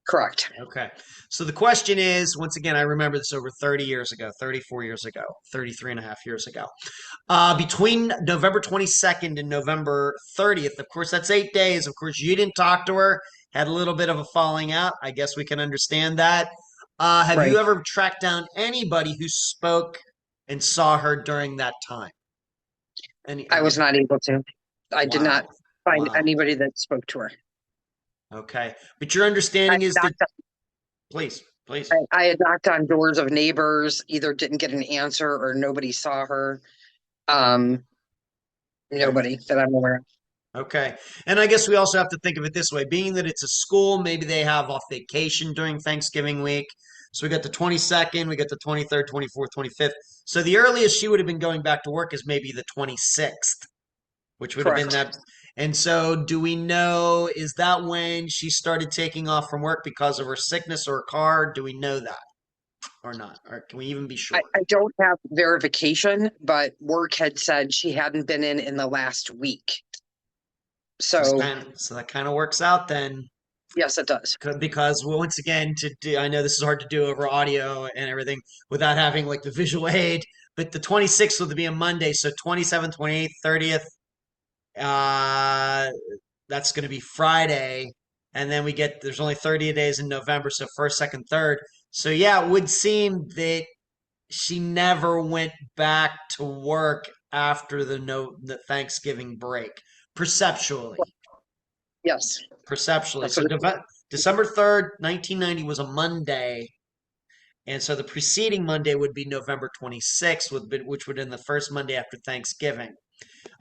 S2: Correct.
S1: Okay. So the question is, once again, I remember this over 30 years ago, 34 years ago, 33 and a half years ago. Between November 22nd and November 30th, of course, that's 8 days. Of course, you didn't talk to her, had a little bit of a falling out. I guess we can understand that. Have
S2: Right.
S1: you ever tracked down anybody who spoke and saw her during that time?
S2: I was not able to. I did not
S1: Wow.
S2: find
S1: Wow.
S2: anybody that spoke to her.
S1: Okay. But your understanding is that, please, please.
S2: I had knocked on doors of neighbors, either didn't get an answer or nobody saw her. Nobody that I'm aware of.
S1: Okay. And I guess we also have to think of it this way, being that it's a school, maybe they have off vacation during Thanksgiving week. So we got the 22nd, we got the 23rd, 24th, 25th. So the earliest she would have been going back to work is maybe the 26th, which would have been
S2: Correct.
S1: that. And so do we know, is that when she started taking off from work because of her sickness or her car? Do we know that or not? Or can we even be sure?
S2: I don't have verification, but work had said she hadn't been in the last week. So
S1: that kind of works out then.
S2: yes, it does.
S1: Because once again, I know this is hard to do over audio and everything without having like the visual aid, but the 26th would be a Monday, so 27th, 28th, 30th, that's going to be Friday, and then there's only 30 days in November, so first, second, third. So yeah, it would seem that she never went back to work after the Thanksgiving break, perceptually.
S2: Yes.
S1: Perceptually.
S2: That's
S1: So
S2: what
S1: December 3rd, 1990 was a Monday. And so the preceding Monday would be November 26th, which would have been the first Monday after Thanksgiving.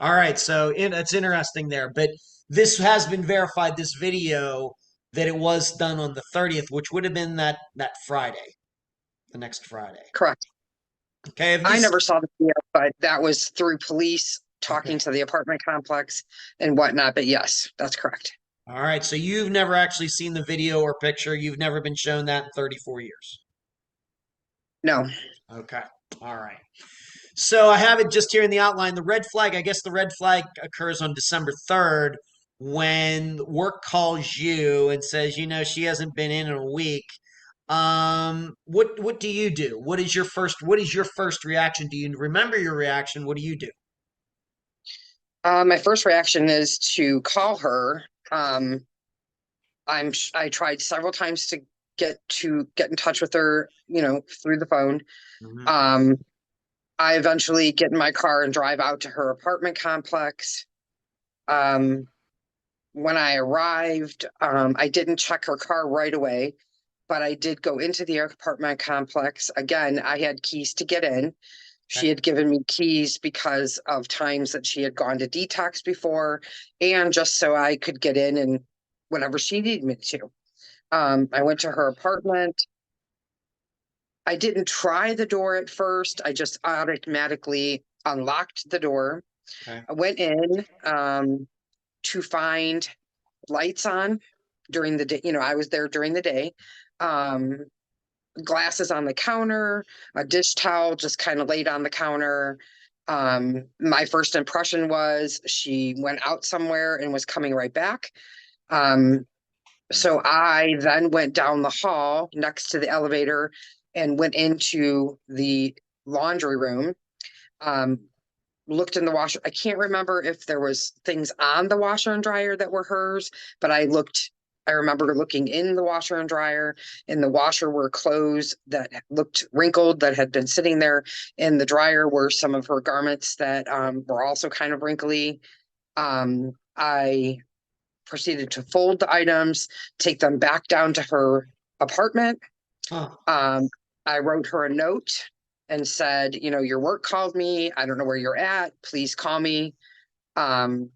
S1: All right. So it's interesting there. But this has been verified, this video, that it was done on the 30th, which would have been that Friday, the next Friday.
S2: correct.
S1: Okay.
S2: I never saw the video, but that was through police talking
S1: Okay.
S2: to the apartment complex and whatnot. But yes, that's correct.
S1: All right. So you've never actually seen the video or picture. You've never been shown that in 34 years.
S2: No.
S1: Okay. All right. So I have it just here in the outline. The red flag, I guess the red flag occurs on December 3rd when work calls you and says, she hasn't been in a week. What do you do? What is your first reaction? Do you remember your reaction? What do you do?
S2: My first reaction is to call her. I tried several times to get in touch with her, through the phone.
S1: Mhm.
S2: Um, I eventually get in my car and drive out to her apartment complex. Um, when I arrived, I didn't check her car right away, but I did go into the apartment complex. Again, I had keys to get in. She
S1: Okay.
S2: had given me keys because of times that she had gone to detox before, and just so I could get in and whenever she needed me to. I went to her apartment. I didn't try the door at first. I just automatically unlocked the door.
S1: Okay.
S2: I went in to find lights on during the day. I was there during the day. Um, Glasses on the counter, a dish towel just kind of laid on the counter. My first impression was she went out somewhere and was coming right back. Um, so I then went down the hall next to the elevator and went into the laundry room. Um, Looked in the washer. I can't remember if there was things on the washer and dryer that were hers, but I remember looking in the washer and dryer. In the washer were clothes that looked wrinkled that had been sitting there. In the dryer were some of her garments that were also kind of wrinkly. I proceeded to fold the items, take them back down to her apartment.
S1: Huh.
S2: Um, I wrote her a note and said, your work called me. I don't know where you're at. Please call me. Um,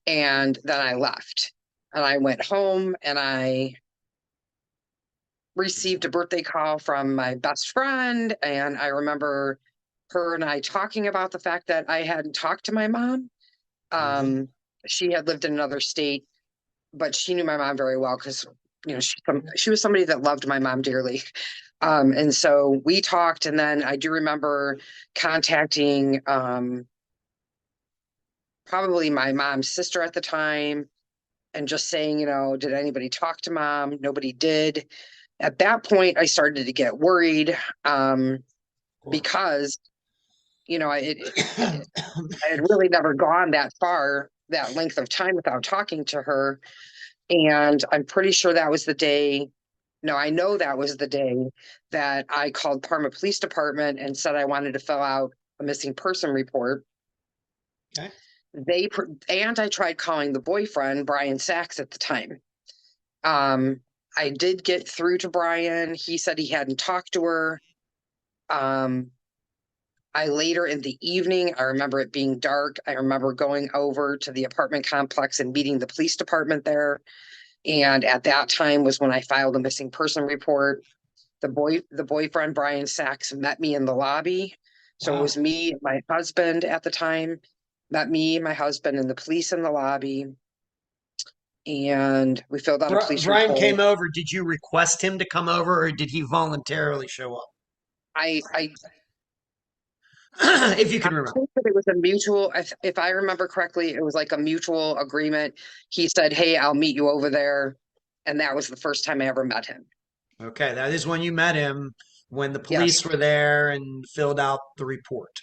S2: and then I left and I went home and I received a birthday call from my best friend. And I remember her and I talking about the fact that I hadn't talked to my mom.
S1: Mhm.
S2: Um, she had lived in another state, but she knew my mom very well because she was somebody that loved my mom dearly. And so we talked, and then I do remember contacting probably my mom's sister at the time and just saying, did anybody talk to mom? Nobody did. At that point, I started to get worried
S1: Of course.
S2: because I had really never gone that far, that length of time without talking to her. And I'm pretty sure that was the day. No, I know that was the day that I called Parma Police Department and said I wanted to fill out a missing person report.
S1: Okay.
S2: And I tried calling the boyfriend, Brian Sachs, at the time. Um, I did get through to Brian. He said he hadn't talked to her. Um, I later in the evening, I remember it being dark. I remember going over to the apartment complex and meeting the police department there. And at that time was when I filed a missing person report. The boyfriend, Brian Sachs, met me in the lobby. So it
S1: Wow.
S2: was me and my husband at the time, met me, my husband, and the police in the lobby. And we filled out a police
S1: Brian
S2: report.
S1: came over. Did you request him to come over, or did he voluntarily show up?
S2: I
S1: If you
S2: I
S1: can remember.
S2: think that it was a mutual, if I remember correctly, it was like a mutual agreement. He said, "Hey, I'll meet you over there." And that was the first time I ever met him.
S1: Okay, that is when you met him, when the
S2: Yes,
S1: police were there and filled out the report.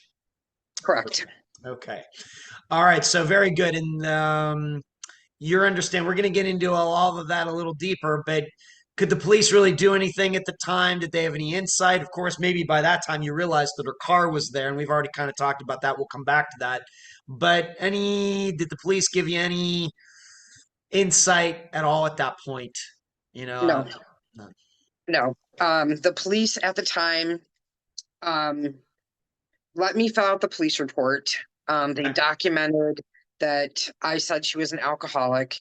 S2: correct.
S1: Okay. All right. So very good. And your understand, we're going to get into all of that a little deeper, but could the police really do anything at the time? Did they have any insight? Of course, maybe by that time you realized that her car was there, and we've already kind of talked about that. We'll come back to that. But did the police give you any insight at all at that point? You know,
S2: No,
S1: no.
S2: no. The police at the time um, let me fill out the police report. They
S1: Okay.
S2: documented that I said she was an alcoholic.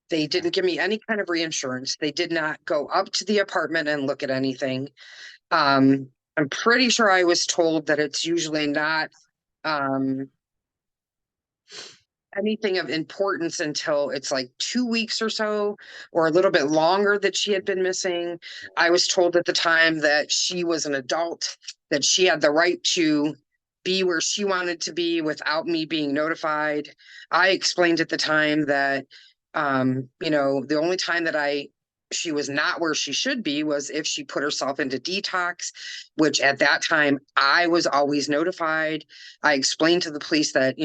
S2: They didn't give me any kind of reinsurance. They did not go up to the apartment and look at anything. I'm pretty sure I was told that it's usually not um, anything of importance until it's like 2 weeks or so, or a little bit longer that she had been missing. I was told at the time that she was an adult, that she had the right to be where she wanted to be without me being notified. I explained at the time that, the only time that she was not where she should be was if she put herself into detox, which at that time I was always notified. I explained to the police that,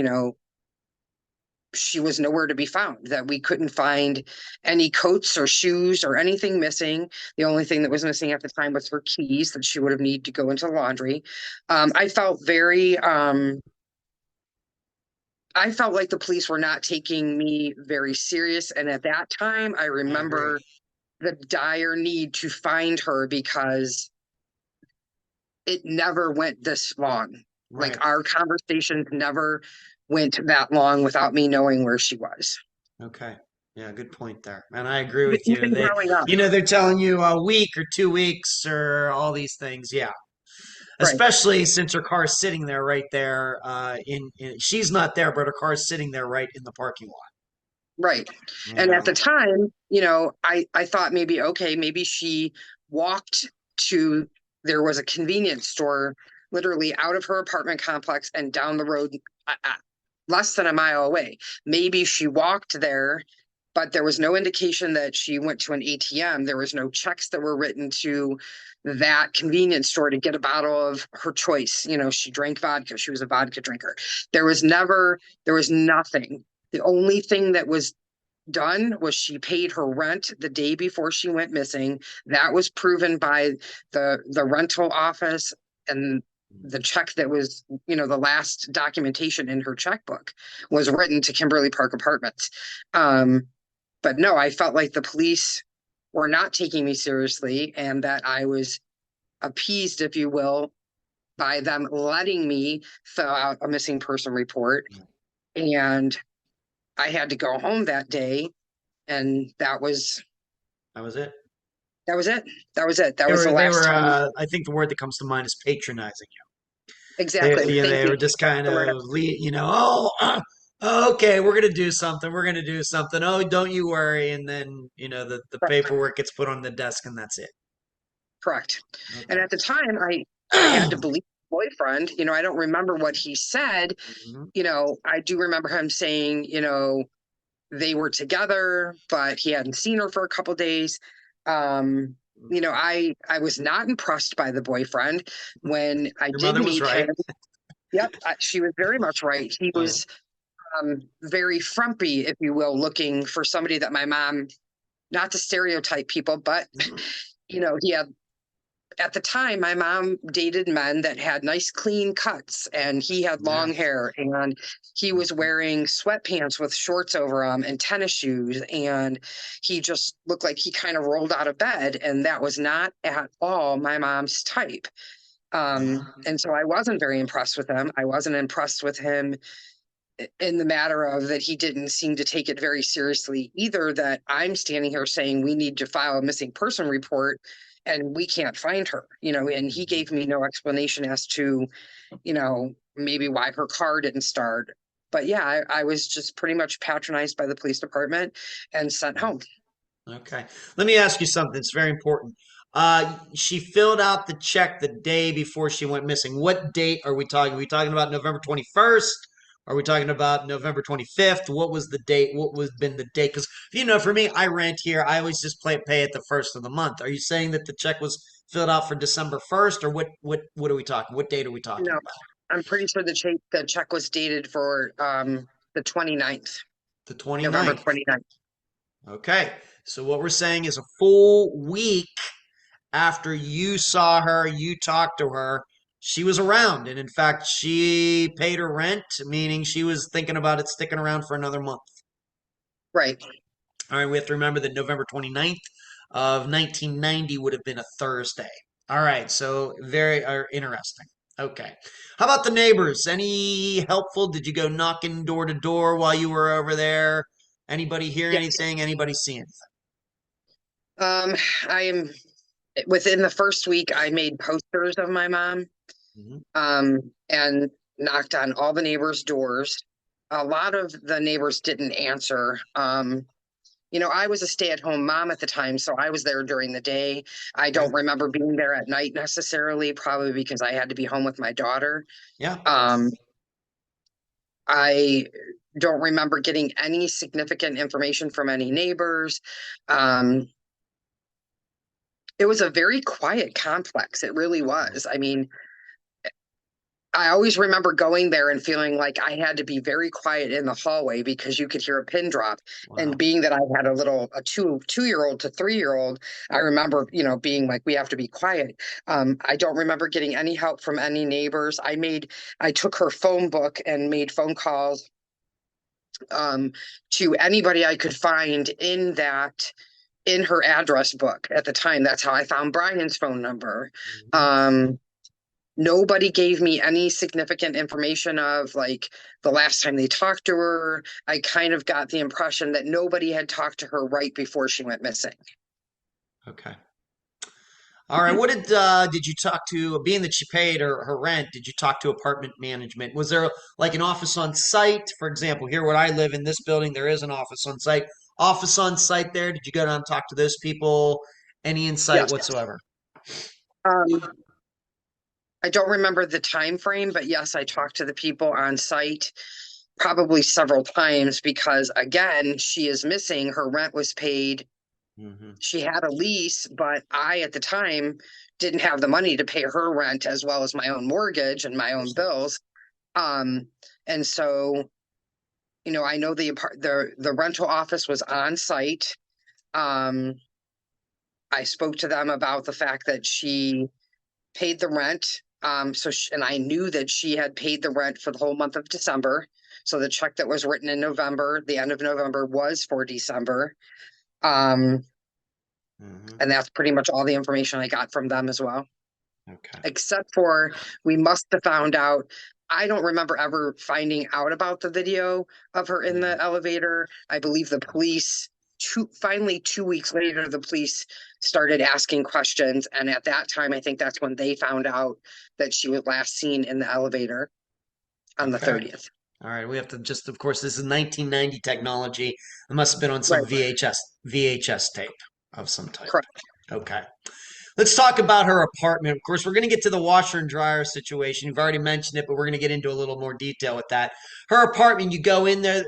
S2: she was nowhere to be found, that we couldn't find any coats or shoes or anything missing. The only thing that was missing at the time was her keys that she would have needed to go into laundry. I felt like the police were not taking me very serious. And at that time, I remember the dire need to find her because it never went this long.
S1: Right.
S2: Like our conversations never went that long without me knowing where she was.
S1: Okay. Yeah, good point there. And I agree with
S2: Even
S1: you.
S2: growing up.
S1: They're telling you a week or 2 weeks or all these things. Yeah.
S2: Right.
S1: Especially since her car's sitting there right there. She's not there, but her car's sitting there right in the parking lot.
S2: Right. And at the time, I thought maybe she walked to, there was a convenience store literally out of her apartment complex and down the road, less than a mile away. Maybe she walked there, but there was no indication that she went to an ATM. There was no checks that were written to that convenience store to get a bottle of her choice. She drank vodka. She was a vodka drinker. There was nothing. The only thing that was done was she paid her rent the day before she went missing. That was proven by the rental office, and the check that was, the last documentation in her checkbook was written to Kimberly Park Apartments. But no, I felt like the police were not taking me seriously, and that I was appeased, if you will, by them letting me fill out a missing person report. And I had to go home that day, and that was
S1: it.
S2: That was it. That was the last time.
S1: I think the word that comes to mind is patronizing you.
S2: Exactly.
S1: They were just kind of, okay, we're gonna do something. We're gonna do something. Oh, don't you worry. And then the paperwork gets put on the desk, and that's it.
S2: Correct. Okay. And at the time, I had to believe my boyfriend. I don't remember what he said. Mm-hmm. I do remember him saying, they were together, but he hadn't seen her for a couple of days. I was not impressed by the boyfriend when I did meet him. Yep, she was very much right. He was very frumpy, if you will, looking for somebody that my mom, not to stereotype people, but he had, at the time, my mom dated men that had nice clean cuts, and he had long hair, and he was wearing sweatpants with shorts over them and tennis shoes, and he just looked like he kind of rolled out of bed, and that was not at all my mom's type. And so I wasn't very impressed with him. I wasn't impressed with him in the matter of that he didn't seem to take it very seriously either, that I'm standing here saying we need to file a missing person report and we can't find her, and he gave me no explanation as to, maybe why her car didn't start. But yeah, I was just pretty much patronized by the police department and sent home.
S1: Okay. Let me ask you something. It's very important. She filled out the check the day before she went missing. What date are we talking? Are we talking about November 21st? Are we talking about November 25th? What was the date? What was been the date? Because, for me, I rent here. I always just pay at the first of the month. Are you saying that the check was filled out for December 1st, or what are we talking? What date are we talking about?
S2: I'm pretty sure the check was dated for the 29th.
S1: The 29th.
S2: November 29th.
S1: Okay. So what we're saying is a full week after you saw her, you talked to her, she was around. And in fact, she paid her rent, meaning she was thinking about it sticking around for another month.
S2: Right.
S1: All right, we have to remember that November 29th of 1990 would have been a Thursday. All right, so very interesting. Okay. How about the neighbors? Any helpful? Did you go knocking door to door while you were over there? Anybody hear anything? Anybody see anything?
S2: I am within the first week, I made posters of my mom, and knocked on all the neighbors' doors. A lot of the neighbors didn't answer. I was a stay-at-home mom at the time, so I was there during the day. I
S1: Okay.
S2: don't remember being there at night necessarily, probably because I had to be home with my daughter.
S1: Yeah.
S2: Um, I don't remember getting any significant information from any neighbors. Um, it was a very quiet complex. It really was. I mean, I always remember going there and feeling like I had to be very quiet in the hallway because you could hear a pin drop. And
S1: Wow.
S2: being that I had a two-year old to 3-year old, I remember, being like, we have to be quiet. I don't remember getting any help from any neighbors. I took her phone book and made phone calls um, to anybody I could find in her address book at the time. That's how I found Brian's phone number.
S1: Mhm.
S2: Um, Nobody gave me any significant information of like the last time they talked to her. I kind of got the impression that nobody had talked to her right before she went missing.
S1: Okay. All right. What did you talk to, being that she paid her rent, did you talk to apartment management? Was there like an office on site? For example, here where I live in this building, there is an office on site. Office on site there. Did you go down and talk to those people? Any insight
S2: Yes.
S1: whatsoever?
S2: Um, I don't remember the time frame, but yes, I talked to the people on site probably several times because again, she is missing. Her rent was paid.
S1: Hmm.
S2: She had a lease, but I at the time didn't have the money to pay her rent as well as my own mortgage and my own bills. Um, and so, I know the rental office was on site. Um, I spoke to them about the fact that she paid the rent. And I knew that she had paid the rent for the whole month of December. So the check that was written in November, the end of November, was for December. Um,
S1: Hmm.
S2: and that's pretty much all the information I got from them as well.
S1: Okay.
S2: Except for we must have found out. I don't remember ever finding out about the video of her in the elevator. I believe the police, finally 2 weeks later, the police started asking questions. And at that time, I think that's when they found out that she was last seen in the elevator on the
S1: Okay.
S2: 30th.
S1: All right. We have to just, of course, this is 1990 technology. It must have been on some
S2: Right.
S1: VHS tape of some type.
S2: Correct.
S1: Okay. Let's talk about her apartment. Of course, we're going to get to the washer and dryer situation. You've already mentioned it, but we're going to get into a little more detail with that. Her apartment, you go in there,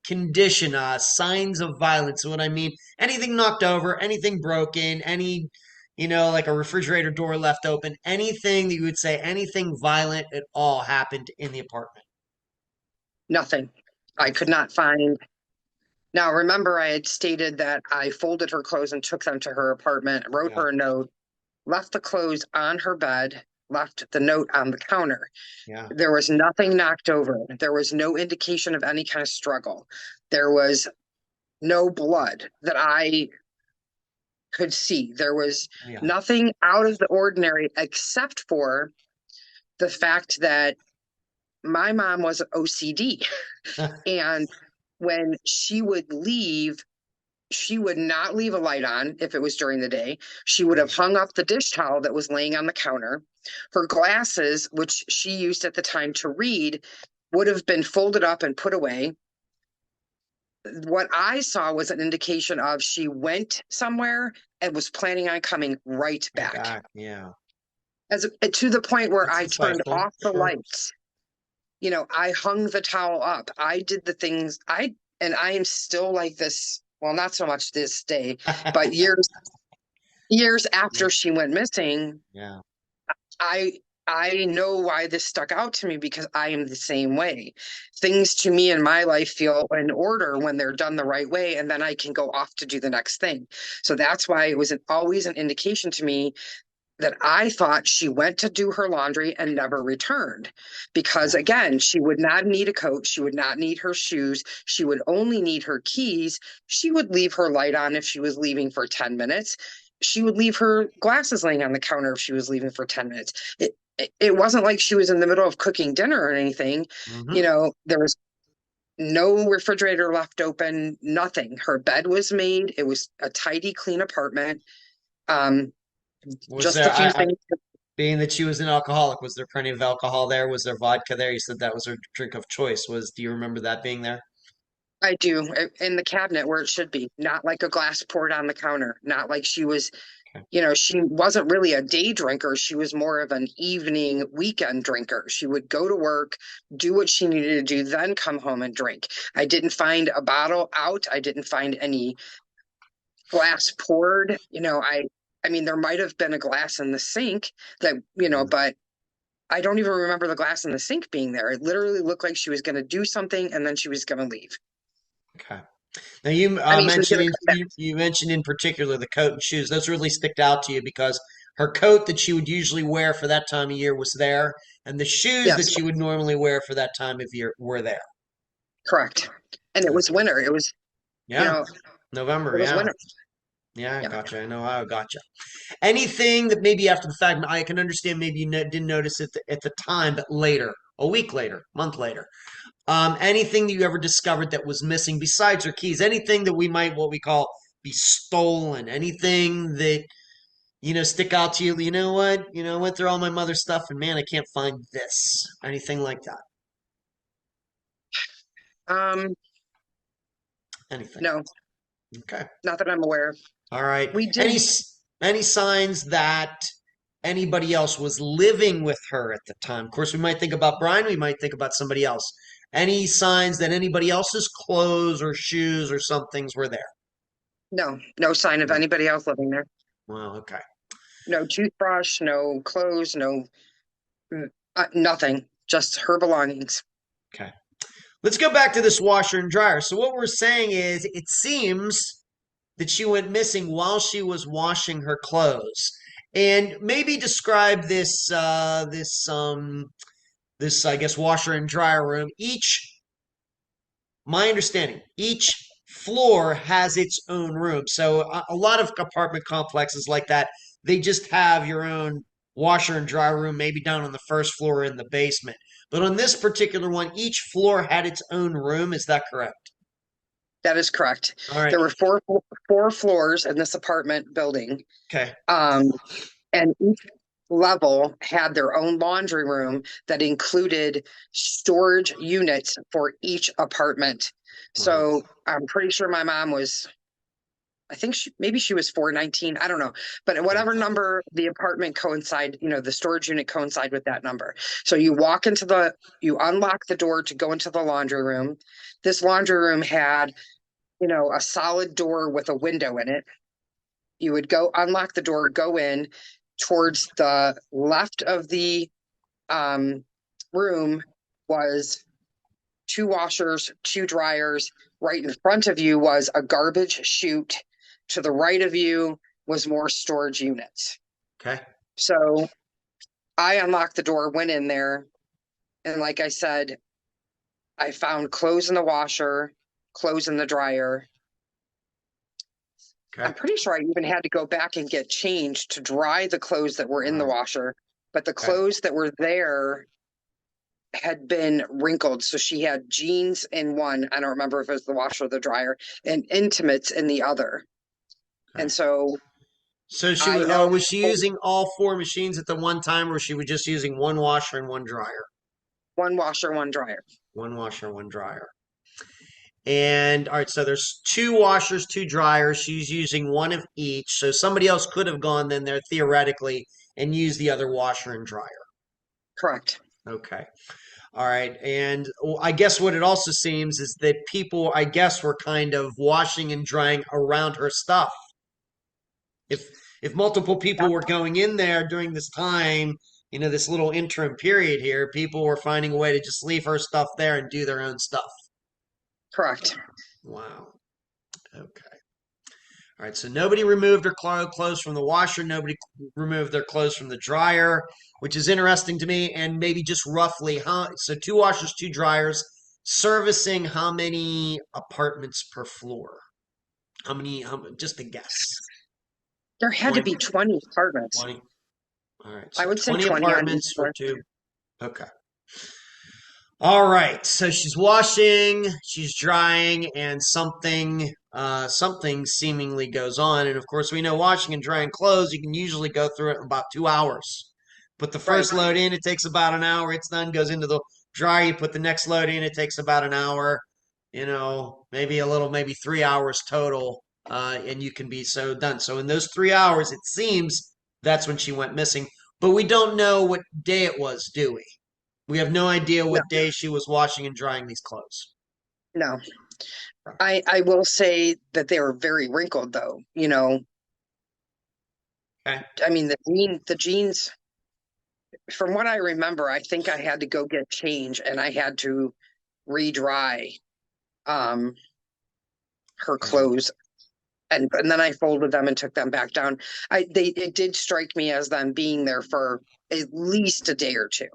S1: condition, signs of violence. So what I mean, anything knocked over, anything broken, like a refrigerator door left open, anything that you would say, anything violent at all happened in the apartment.
S2: Nothing. I could not find. Now, remember, I had stated that I folded her clothes and took them to her apartment, wrote
S1: Yeah,
S2: her a note, left the clothes on her bed, left the note on the counter.
S1: yeah,
S2: There was nothing knocked over. There was no indication of any kind of struggle. There was no blood that I could see. There was
S1: yeah.
S2: nothing out of the ordinary except for the fact that my mom was OCD. And when she would leave, she would not leave a light on if it was during the day. She would have hung up the dish towel that was laying on the counter. Her glasses, which she used at the time to read, would have been folded up and put away. What I saw was an indication of she went somewhere and was planning on coming right back.
S1: Back, yeah.
S2: As to the point where
S1: That's
S2: I turned
S1: insightful.
S2: off the
S1: Sure.
S2: lights. I hung the towel up. I did the things and I am still like this. Well, not so much this day, but years after she went missing,
S1: Yeah.
S2: I I know why this stuck out to me because I am the same way. Things to me in my life feel in order when they're done the right way, and then I can go off to do the next thing. So that's why it was always an indication to me that I thought she went to do her laundry and never returned. Because
S1: Yeah.
S2: again, she would not need a coat. She would not need her shoes. She would only need her keys. She would leave her light on if she was leaving for 10 minutes. She would leave her glasses laying on the counter if she was leaving for 10 minutes. It wasn't like she was in the middle of cooking dinner or anything.
S1: Hmm.
S2: There was no refrigerator left open, nothing. Her bed was made. It was a tidy, clean apartment. Um,
S1: Was
S2: just
S1: there,
S2: a few things.
S1: being that she was an alcoholic, was there plenty of alcohol there? Was there vodka there? You said that was her drink of choice. Do you remember that being there?
S2: I do, in the cabinet where it should be, not like a glass poured on the counter, not like she was,
S3: Okay.
S2: she wasn't really a day drinker. She was more of an evening weekend drinker. She would go to work, do what she needed to do, then come home and drink. I didn't find a bottle out. I didn't find any glass poured. I mean, there might have been a glass in the sink that, but I don't even remember the glass in the sink being there. It literally looked like she was going to do something and then she was going to leave.
S3: Okay. Now you
S2: I mean, she was
S3: mentioned
S2: going to come back.
S3: you mentioned in particular the coat and shoes. Those really sticked out to you because her coat that she would usually wear for that time of year was there, and the shoes that
S2: Yes,
S3: she would normally wear for that time of year were there.
S2: correct. And it was
S3: Okay.
S2: winter. It was, you
S3: Yeah.
S2: know,
S3: November.
S2: it was
S3: Yeah.
S2: winter.
S3: Yeah. I
S2: Yeah.
S3: gotcha. I know. I gotcha. Anything that maybe after the fact, I can understand maybe you didn't notice it at the time, but later, a week later, month later. Anything that you ever discovered that was missing besides her keys? Anything that we might, what we call, be stolen? Anything that, stick out to you? You know what? I went through all my mother's stuff and man, I can't find this. Anything like that?
S2: Um,
S3: Anything?
S2: no,
S3: Okay.
S2: not that I'm aware of.
S3: All right.
S2: We
S3: Any
S2: did,
S3: any signs that anybody else was living with her at the time? Of course, we might think about Brian. We might think about somebody else. Any signs that anybody else's clothes or shoes or somethings were there?
S2: no sign of
S3: No.
S2: anybody else living there.
S3: Well, okay.
S2: No toothbrush, no clothes, no, nothing, just her belongings.
S3: Okay. Let's go back to this washer and dryer. So what we're saying is it seems that she went missing while she was washing her clothes. And maybe describe this I guess washer and dryer room. My understanding, each floor has its own room. So a lot of apartment complexes like that, they just have your own washer and dryer room, maybe down on the first floor or in the basement. But on this particular one, each floor had its own room. Is that correct?
S2: That is correct.
S3: All right.
S2: There were four floors in this apartment building.
S3: Okay.
S2: And each level had their own laundry room that included storage units for each apartment. So I'm pretty sure my mom was, I think maybe she was 419. I don't know, but whatever number the apartment coincide, the storage unit coincide with that number. So you unlock the door to go into the laundry room. This laundry room had, a solid door with a window in it. You would go unlock the door, go in. Towards the left of the room was 2 washers, 2 dryers. Right in front of you was a garbage chute. To the right of you was more storage units.
S3: Okay.
S2: So I unlocked the door, went in there, and like I said, I found clothes in the washer, clothes in the dryer.
S3: Okay.
S2: I'm pretty sure I even had to go back and get changed to dry the clothes that were in the washer, but the clothes that were there had been wrinkled. So she had jeans in one, I don't remember if it was the washer or the dryer, and intimates in the other.
S3: Okay.
S2: And so
S3: was she using all 4 machines at the one time, or was she just using one washer and one dryer?
S2: one washer, one dryer.
S3: One washer, one dryer. And all right, so there's 2 washers, 2 dryers. She's using one of each. So somebody else could have gone then there theoretically and used the other washer and dryer.
S2: Correct.
S3: Okay. All right. And I guess what it also seems is that people, I guess, were kind of washing and drying around her stuff. If multiple people were going in there during this time, this little interim period here, people were finding a way to just leave her stuff there and do their own stuff.
S2: Correct.
S3: Wow. Okay. All right. So nobody removed their clothes from the washer. Nobody removed their clothes from the dryer, which is interesting to me. And maybe just roughly so 2 washers, 2 dryers, servicing how many apartments per floor? Just a guess.
S2: There had
S3: 20,
S2: to be 20 apartments.
S3: 20. All right. So
S2: I would say
S3: 20
S2: 20
S3: apartments
S2: on
S3: for
S2: each
S3: 2. Okay. All right, so she's washing, she's drying, and something seemingly goes on. And of course, we know washing and drying clothes, you can usually go through it in about 2 hours. Put the first load in, it takes about an hour. It's done, goes into the dryer. You put the next load in, it takes about an hour. maybe a little, maybe 3 hours total, and you can be so done. So in those 3 hours, it seems that's when she went missing. But we don't know what day it was, do we? We have no idea
S2: No,
S3: what day she was washing and drying these clothes.
S2: no. I will say that they were very wrinkled though, you know.
S3: Okay.
S2: I mean, the jeans, from what I remember, I think I had to go get change and I had to re-dry um her clothes, and then I folded them and took them back down. It did strike me as them being there for at least a day or two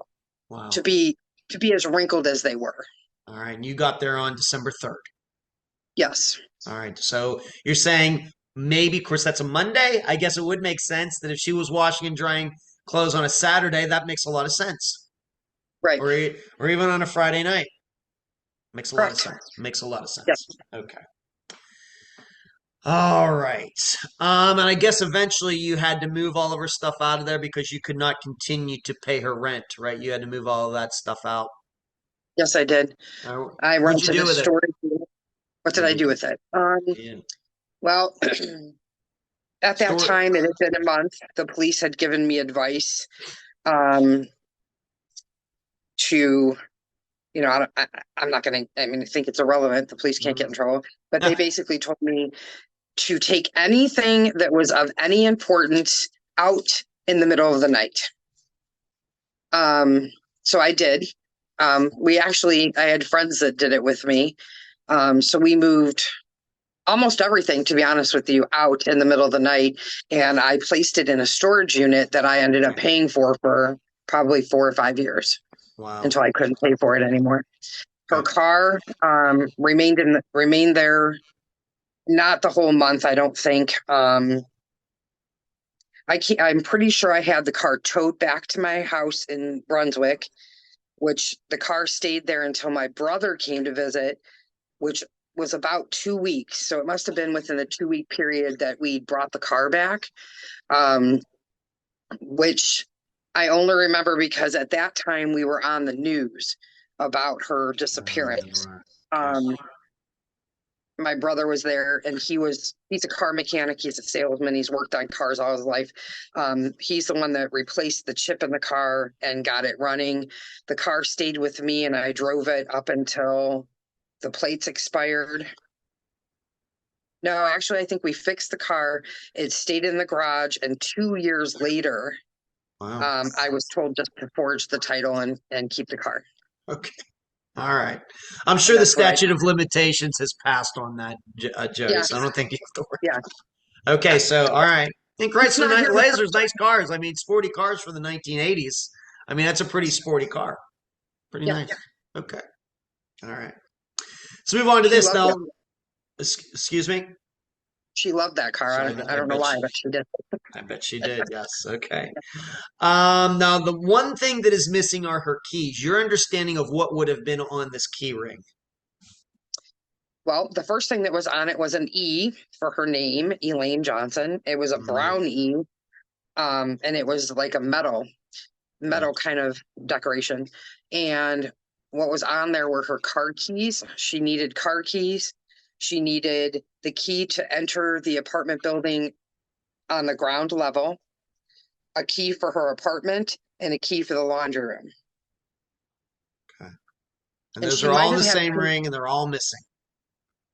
S3: Wow.
S2: to be as wrinkled as they were.
S3: All right. And you got there on December 3rd.
S2: Yes.
S3: All right. So you're saying maybe, of course, that's a Monday. I guess it would make sense that if she was washing and drying clothes on a Saturday, that makes a lot of sense.
S2: Right.
S3: Or even on a Friday night. Makes a lot of
S2: Correct.
S3: sense. Makes a lot of sense.
S2: Yes.
S3: Okay. All right. And I guess eventually you had to move all of her stuff out of there because you could not continue to pay her rent, right? You had to move all of that stuff out.
S2: Yes, I did. I
S3: What'd you
S2: rented
S3: do
S2: a
S3: with it?
S2: storage unit. What did I do with it?
S3: Yeah.
S2: Well, at that
S3: Store-
S2: time, it had been a month. The police had given me advice to, you know, I'm not going to, I mean, I think it's irrelevant. The police can't get in trouble. But they basically told me to take anything that was of any importance out in the middle of the night. So I did. I had friends that did it with me. So we moved almost everything, to be honest with you, out in the middle of the night. And I placed it in a storage unit that I ended up paying for probably 4 or 5 years.
S3: Wow.
S2: Until I couldn't pay for it anymore. Her car remained there, not the whole month, I don't think. I'm pretty sure I had the car towed back to my house in Brunswick, which the car stayed there until my brother came to visit, which was about 2 weeks. So it must have been within the 2-week period that we brought the car back, which I only remember because at that time we were on the news about her disappearance. My brother was there and he's a car mechanic. He's a salesman. He's worked on cars all his life. He's the one that replaced the chip in the car and got it running. The car stayed with me and I drove it up until the plates expired. No, actually, I think we fixed the car. It stayed in the garage, and 2 years later, I was told just to forge the title and keep the car.
S3: Okay. All right. I'm sure the statute of limitations has passed on that, Jody.
S2: Yes.
S3: So I don't think you have to worry.
S2: Yeah.
S3: Okay. So, all right. And Chrysler
S2: not here.
S3: Lasers, nice cars. I mean, sporty cars for the 1980s. I mean, that's a pretty sporty car. Pretty nice. Okay. All right. Let's move on to this now. Excuse me?
S2: She loved that car. I don't know why, but she did.
S3: I bet she did. Yes. Okay. Now, the one thing that is missing are her keys. Your understanding of what would have been on this key ring?
S2: Well, the first thing that was on it was an E for her name, Elaine Johnson. It was a brown E, and it was like a metal kind of decoration. And what was on there were her car keys. She needed car keys. She needed the key to enter the apartment building on the ground level, a key for her apartment, and a key for the laundry room.
S3: Okay. And those are all in the same ring, and they're all missing.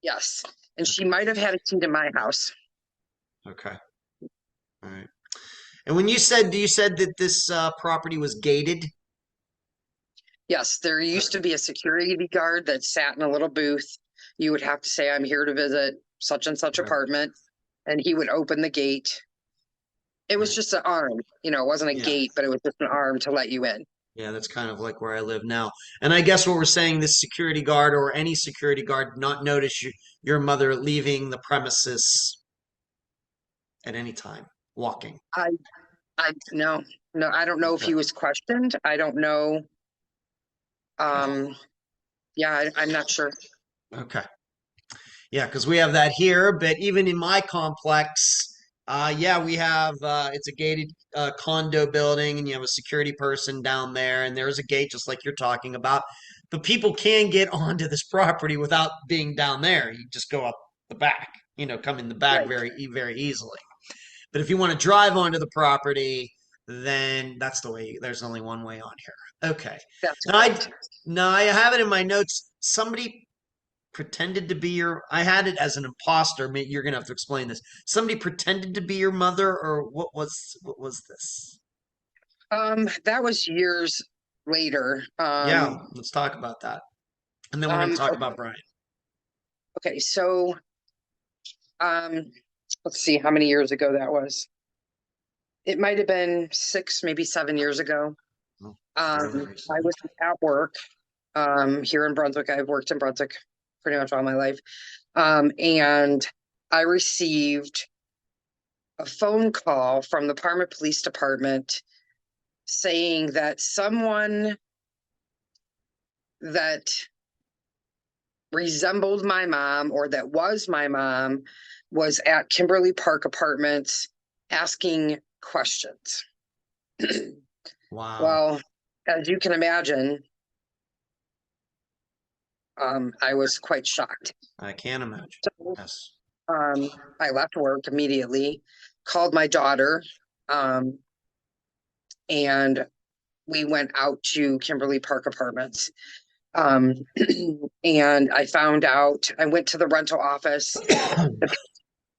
S2: Yes. And she might have had a key to my house.
S3: Okay. All right. And when you said that this property was gated?
S2: Yes, there used to be a security guard that sat in a little booth. You would have to say, I'm here to visit such and such apartment. And he would open the gate. It was just an arm, it wasn't a gate, but it was just an arm to let you in.
S3: Yeah, that's kind of like where I live now. And I guess what we're saying, this security guard or any security guard did not notice your mother leaving the premises at any time, walking.
S2: No, I don't know if he was questioned. I don't know. Yeah, I'm not sure.
S3: Okay. Yeah, because we have that here, but even in my complex, we have it's a gated condo building, and you have a security person down there, and there's a gate just like you're talking about. But people can get onto this property without being down there. You just go up the back, come in the back
S2: Right.
S3: very easily. But if you want to drive onto the property, then that's the way. There's only one way on here. Okay.
S2: That's
S3: Now
S2: correct.
S3: I have it in my notes. Somebody pretended to be your. I had it as an imposter. You're gonna have to explain this. Somebody pretended to be your mother, or what was this?
S2: That was years later.
S3: Yeah, let's talk about that, and then we're gonna talk about Brian.
S2: Okay, so um, let's see how many years ago that was. It might have been 6, maybe 7 years ago.
S3: Oh,
S2: I was at work here in Brunswick. I've worked in Brunswick pretty much all my life. And I received a phone call from the Parma Police Department saying that someone that resembled my mom, or that was my mom, was at Kimberly Park Apartments asking questions.
S3: Wow.
S2: Well, as you can imagine, I was quite shocked.
S3: I can't imagine.
S2: So,
S3: Yes.
S2: I left work immediately, called my daughter, and we went out to Kimberly Park Apartments. And I found out, I went to the rental office.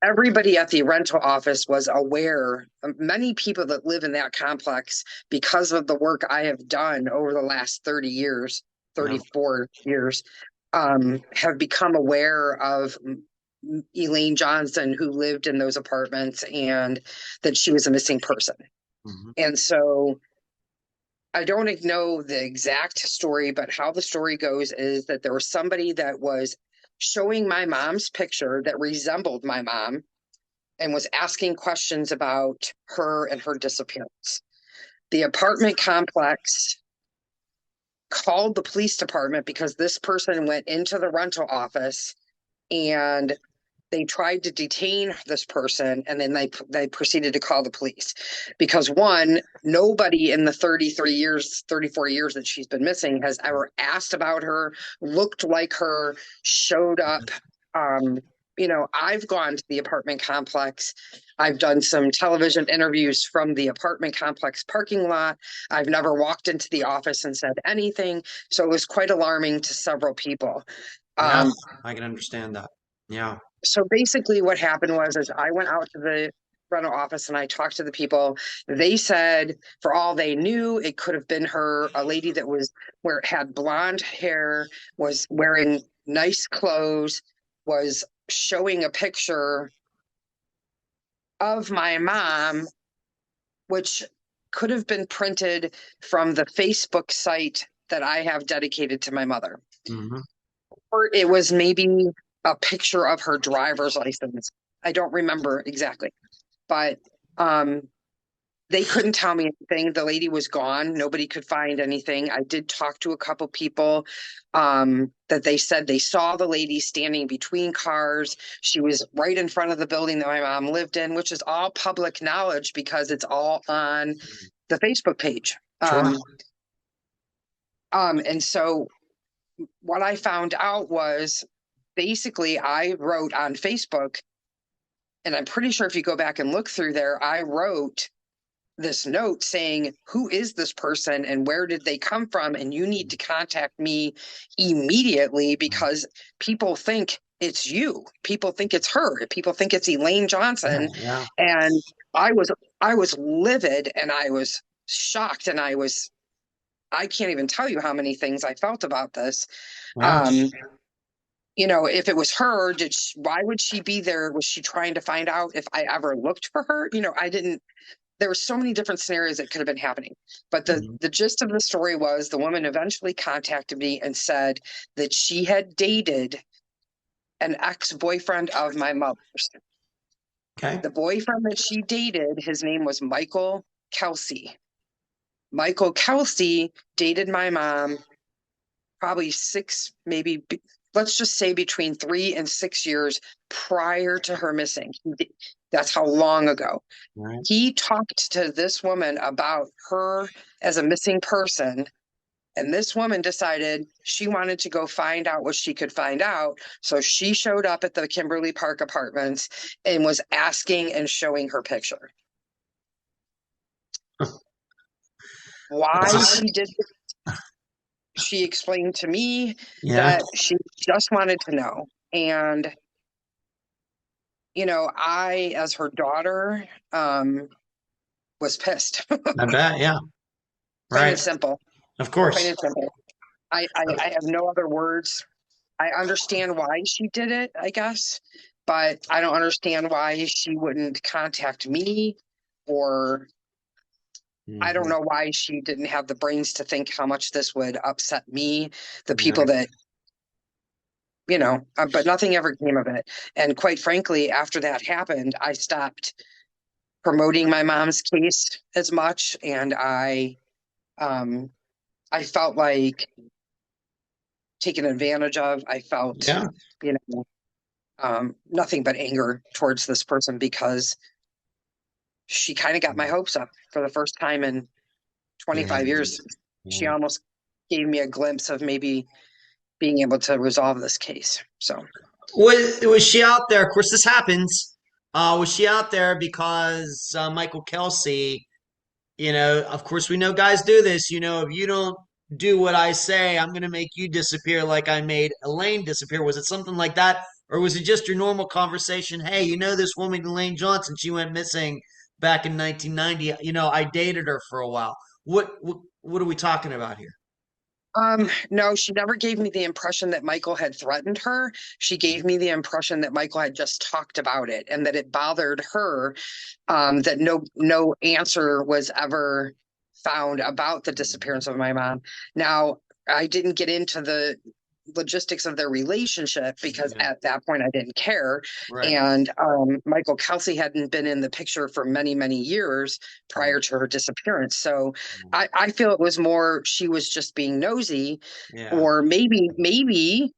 S2: Everybody at the rental office was aware. Many people that live in that complex, because of the work I have done over the last 30 years, 34 years, have become aware of Elaine Johnson, who lived in those apartments, and that she was a missing person.
S3: Mm-hmm.
S2: And so I don't know the exact story, but how the story goes is that there was somebody that was showing my mom's picture that resembled my mom and was asking questions about her and her disappearance. The apartment complex called the police department because this person went into the rental office and they tried to detain this person, and then they proceeded to call the police because, one, nobody in the 34 years that she's been missing has ever asked about her, looked like her, showed up. I've gone to the apartment complex. I've done some television interviews from the apartment complex parking lot. I've never walked into the office and said anything. So it was quite alarming to several people.
S3: Yeah, I can understand that. Yeah.
S2: So basically what happened was I went out to the rental office and I talked to the people. They said, for all they knew, it could have been her, a lady that had blonde hair, was wearing nice clothes, was showing a picture of my mom, which could have been printed from the Facebook site that I have dedicated to my mother.
S3: Mm-hmm.
S2: Or it was maybe a picture of her driver's license. I don't remember exactly, but they couldn't tell me anything. The lady was gone. Nobody could find anything. I did talk to a couple people that they said they saw the lady standing between cars. She was right in front of the building that my mom lived in, which is all public knowledge because it's all on the Facebook page.
S3: Sure.
S2: And so what I found out was, basically, I wrote on Facebook, and I'm pretty sure if you go back and look through there, I wrote this note saying, who is this person and where did they come from? And you need to contact me immediately because people think it's you. People think it's her. People think it's Elaine Johnson.
S3: Yeah.
S2: And I was livid and I was shocked and I can't even tell you how many things I felt about this.
S3: Yeah.
S2: If it was her, why would she be there? Was she trying to find out if I ever looked for her? There were so many different scenarios that could have been happening. But the gist of the story was the woman eventually contacted me and said that she had dated an ex-boyfriend of my mother's.
S3: Okay.
S2: The boyfriend that she dated, his name was Michael Kelsey. Michael Kelsey dated my mom probably let's just say between 3 and 6 years prior to her missing. That's how long ago.
S3: Right.
S2: He talked to this woman about her as a missing person And this woman decided she wanted to go find out what she could find out. So she showed up at the Kimberly Park Apartments and was asking and showing her picture. Why she did this, she explained to me that she just wanted to know. And, you know, I, as her daughter, was pissed.
S3: I bet, yeah.
S2: Plain and
S3: Right.
S2: simple.
S3: Of course.
S2: Plain and simple. I have no other words. I understand why she did it, I guess, but I don't understand why she wouldn't contact me, or I don't know why she didn't have the brains to think how much this would upset me, the people that, you know, but nothing ever came of it. And quite frankly, after that happened, I stopped promoting my mom's case as much, and I felt like taken advantage of. I felt, you know, nothing but anger towards this person because she kind of got my hopes up for the first time in 25 years. She almost gave me a glimpse of maybe being able to resolve this case. So
S3: was she out there? Of course, this happens. Was she out there because Michael Kelsey, you know, of course, we know guys do this. You know, if you don't do what I say, I'm going to make you disappear like I made Elaine disappear. Was it something like that? Or was it just your normal conversation? Hey, you know, this woman, Elaine Johnson, she went missing back in 1990. You know, I dated her for a while. What are we talking about here?
S2: No, she never gave me the impression that Michael had threatened her. She gave me the impression that Michael had just talked about it and that it bothered her, that no answer was ever found about the disappearance of my mom. Now, I didn't get into the logistics of their relationship because at that point I didn't care. Right. And Michael Kelsey hadn't been in the picture for many, many years prior to her disappearance. So I feel it was more she was just being nosy, or maybe,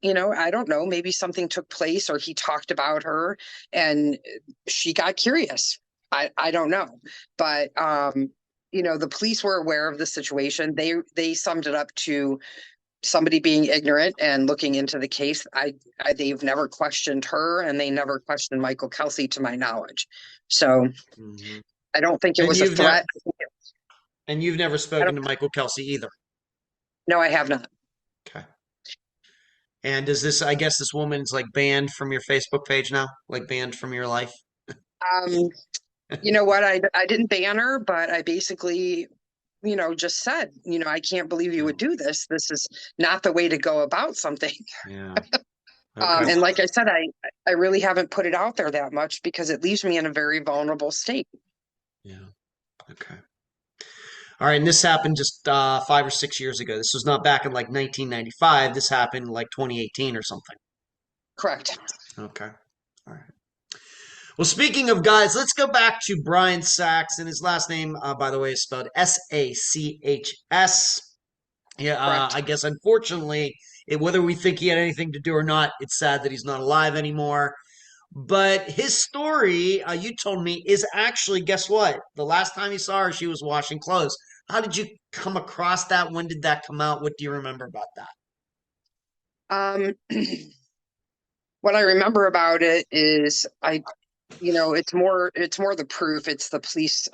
S2: you know, I don't know, maybe something took place or he talked about her and she got curious. I don't know. But you know, the police were aware of the situation. They summed it up to somebody being ignorant and looking into the case. They've never questioned her, and they never questioned Michael Kelsey, to my knowledge. So I don't think it was a threat.
S3: And you've never spoken to Michael Kelsey either?
S2: No, I have not.
S3: Okay. And is this? I guess this woman's like banned from your Facebook page now, like banned from your life.
S2: You know what? I didn't ban her, but I basically, you know, just said, you know, I can't believe you would do this. This is not the way to go about something.
S3: Yeah.
S2: Okay. And like I said, I really haven't put it out there that much because it leaves me in a very vulnerable state.
S3: Yeah. Okay. All right. And this happened just 5 or 6 years ago. This was not back in like 1995. This happened like 2018 or something.
S2: Correct.
S3: Okay. All right. Well, speaking of guys, let's go back to Brian Sachs, and his last name, by the way, is spelled Sachs. Yeah, I guess unfortunately, whether we think he had anything to do or not, it's sad that he's not alive anymore. But his story, you told me, is actually, guess what? The last time he saw her, she was washing clothes. How did you come across that? When did that come out? What do you remember about
S2: that? What I remember about it is you know, it's more the proof. It's the police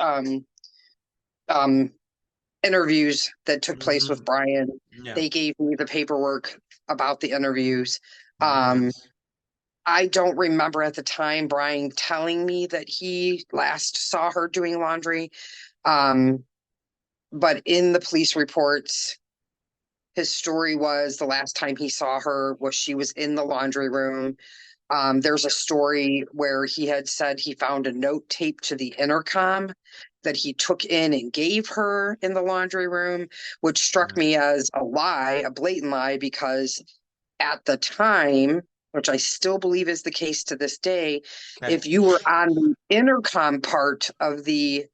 S2: interviews that took place with Brian. Yeah. They gave me the paperwork about the interviews. I don't remember at the time Brian telling me that he last saw her doing laundry. But in the police reports, his story was the last time he saw her was she was in the laundry room. There's a story where he had said he found a note taped to the intercom that he took in and gave her in the laundry room, which struck me as a lie, a blatant lie, because at the time, which I still believe is the case to this day, if you were on the intercom part of the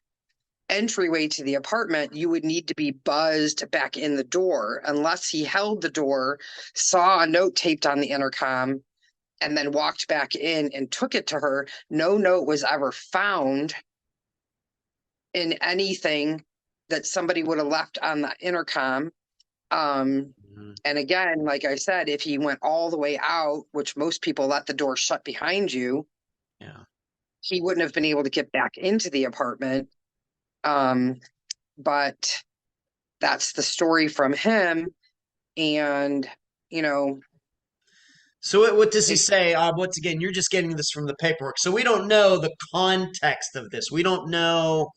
S2: entryway to the apartment, you would need to be buzzed back in the door unless he held the door, saw a note taped on the intercom, and then walked back in and took it to her. No note was ever found in anything that somebody would have left on the intercom.
S3: Mhm.
S2: And again, like I said, if he went all the way out, which most people let the door shut behind you,
S3: Yeah.
S2: he wouldn't have been able to get back into the apartment. But that's the story from him. And, you know,
S3: So what does he
S2: it,
S3: say? Once again, you're just getting this from the paperwork. So we don't know the context of this. We don't know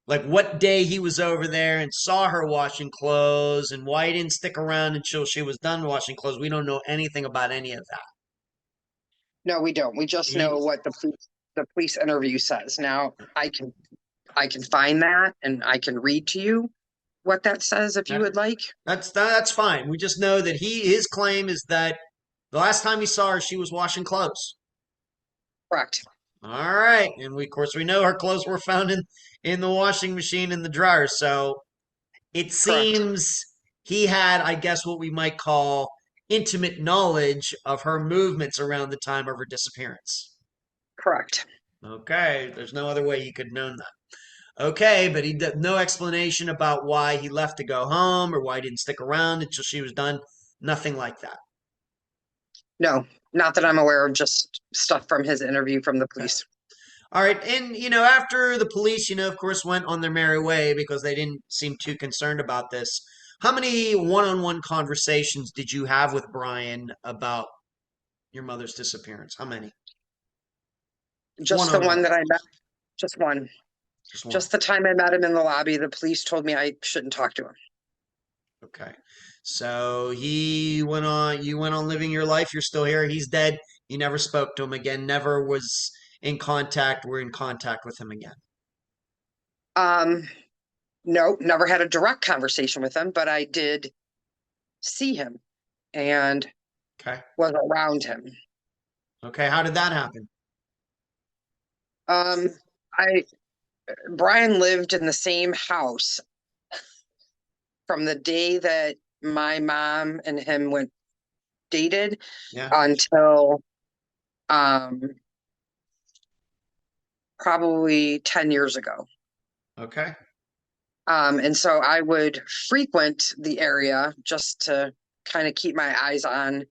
S3: like what day he was over there and saw her washing clothes and why he didn't stick around until she was done washing clothes. We don't know anything about any of that.
S2: no, we don't. We just
S3: He,
S2: know what the police interview says. Now I can find that and I can read to you what that says if you
S3: that,
S2: would like.
S3: that's fine. We just know that his claim is that the last time he saw her, she was washing clothes.
S2: Correct.
S3: All right, and we of course we know her clothes were found in the washing machine in the dryer. So it
S2: Correct.
S3: seems he had, I guess, what we might call intimate knowledge of her movements around the time of her disappearance.
S2: Correct.
S3: Okay, there's no other way he could have known that. Okay, but he did no explanation about why he left to go home or why he didn't stick around until she was done. Nothing like that.
S2: No, not that I'm aware of, just stuff from his interview from the
S3: Okay.
S2: police.
S3: All right, and after the police, of course, went on their merry way because they didn't seem too concerned about this. How many one-on-one conversations did you have with Brian about your mother's disappearance? How many?
S2: Just the
S3: One-on-one,
S2: one that I met, just one.
S3: just one.
S2: Just the time I met him in the lobby, the police told me I shouldn't talk to him.
S3: Okay. So you went on living your life. You're still here. He's dead. You never spoke to him again. Never was were in contact with him again.
S2: Um, no, never had a direct conversation with him, but I did see him and
S3: Okay.
S2: was around him.
S3: Okay. How did that happen?
S2: Um, I Brian lived in the same house from the day that my mom and him went dated
S3: Yeah.
S2: until um probably 10 years ago.
S3: Okay.
S2: And so I would frequent the area just to kind of keep my eyes on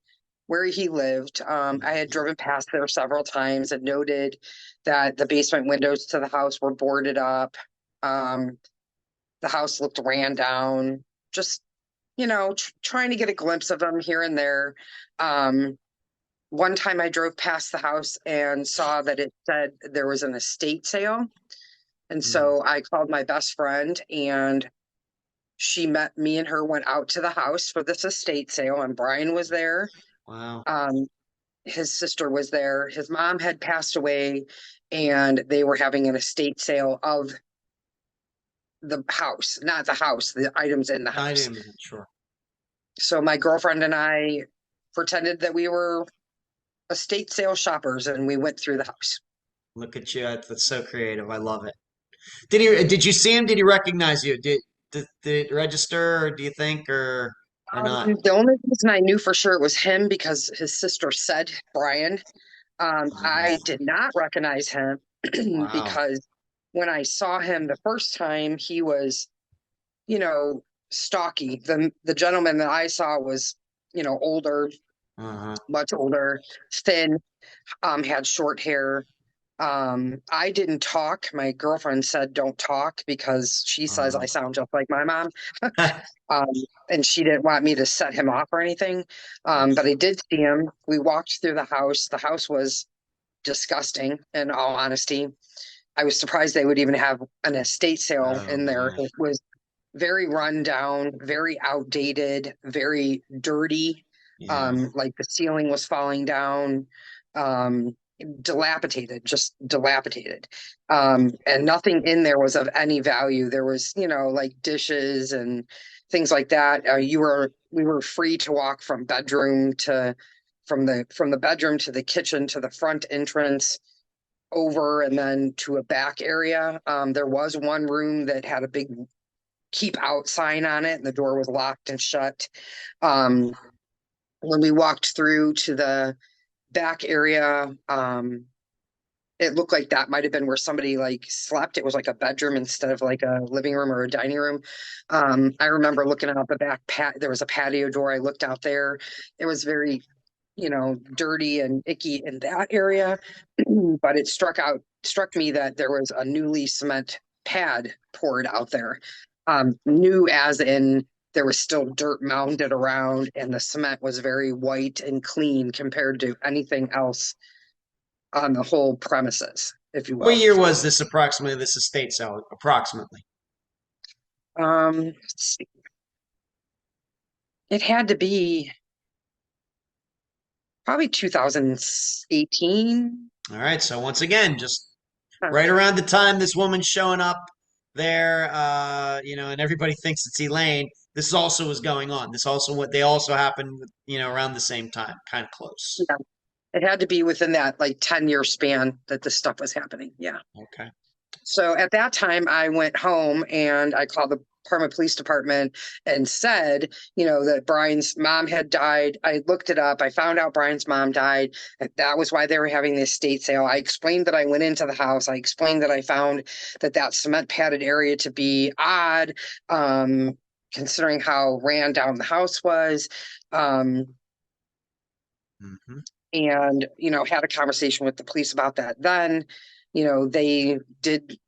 S2: where he lived. I had driven past there several times and noted that the basement windows to the house were boarded up. Um, the house looked ran down, just, trying to get a glimpse of him here and there. Um, one time I drove past the house and saw that it said there was an estate sale. And
S3: Mm,
S2: so I called my best friend and she met me and her went out to the house for this estate sale and Brian was there.
S3: wow.
S2: Um, his sister was there. His mom had passed away and they were having an estate sale of the house, not the house, the items in the
S3: I
S2: house.
S3: didn't sure.
S2: So my girlfriend and I pretended that we were estate sale shoppers and we went through the house.
S3: Look at you. That's so creative. I love it. Did you see him? Did he recognize you? Did it register or do you think or not?
S2: The only reason I knew for sure it was him because his sister said Brian. I did not recognize him
S3: Wow.
S2: because when I saw him the first time, he was, you know, stocky. The gentleman that I saw was, older,
S3: Uh-huh.
S2: much older, thin, had short hair. I didn't talk. My girlfriend said don't talk because she says I sound just like my mom. Um, and she didn't want me to set him off or anything. But I did see him. We walked through the house. The house was disgusting, in all honesty. I was surprised they would even have an estate sale
S3: Oh
S2: in there.
S3: my.
S2: It was very run down, very outdated, very dirty.
S3: Yeah.
S2: Like the ceiling was falling down. Um, dilapidated, just dilapidated. And nothing in there was of any value. There was, like dishes and things like that. We were free to walk from the bedroom to the kitchen to the front entrance over and then to a back area. There was one room that had a big keep out sign on it and the door was locked and shut. Um, when we walked through to the back area, it looked like that might have been where somebody like slept. It was like a bedroom instead of like a living room or a dining room. I remember looking out the back there was a patio door. I looked out there. It was very, dirty and icky in that area. But it struck me that there was a newly cement pad poured out there. New as in there was still dirt mounded around, and the cement was very white and clean compared to anything else on the whole premises, if you
S3: What
S2: will.
S3: year was this approximately, this estate sale? Approximately.
S2: Let's see. It had to be probably 2018.
S3: All right. So once again, just right around the time this woman's showing up there, and everybody thinks it's Elaine. This also was going on. This also what they also happened, around the same time, kind of close.
S2: Yeah, it had to be within that like 10-year span that this stuff was happening. Yeah.
S3: Okay.
S2: So at that time, I went home and I called the Parma Police Department and said, that Brian's mom had died. I looked it up. I found out Brian's mom died. That was why they were having the estate sale. I explained that I went into the house. I explained that I found that cement padded area to be odd, considering how ran down the house was.
S3: Mm-hmm.
S2: And, had a conversation with the police about that. Then, they did.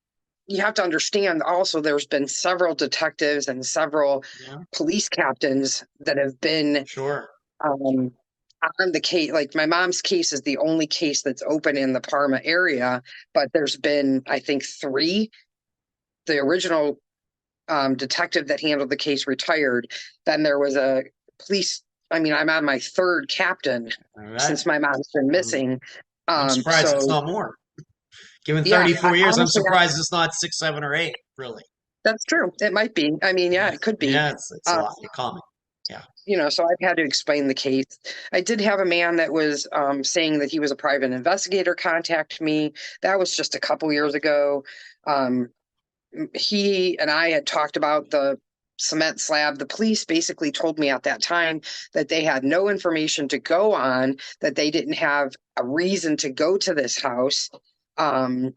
S2: You have to understand also there's been several detectives and several police captains that have been
S3: Sure.
S2: on the case. Like my mom's case is the only case that's open in the Parma area, but there's been, I think, 3. The original detective that handled the case retired. Then there was a police. I'm on my 3rd captain since my mom's been missing.
S3: I'm surprised it's not more. Given 34 years, I'm surprised it's not 6, 7, or 8, really.
S2: That's true. It might be. It could be.
S3: Yeah, it's a lot common. Yeah.
S2: So I've had to explain the case. I did have a man that was saying that he was a private investigator contact me. That was just a couple years ago. He and I had talked about the cement slab. The police basically told me at that time that they had no information to go on, that they didn't have a reason to go to this house. And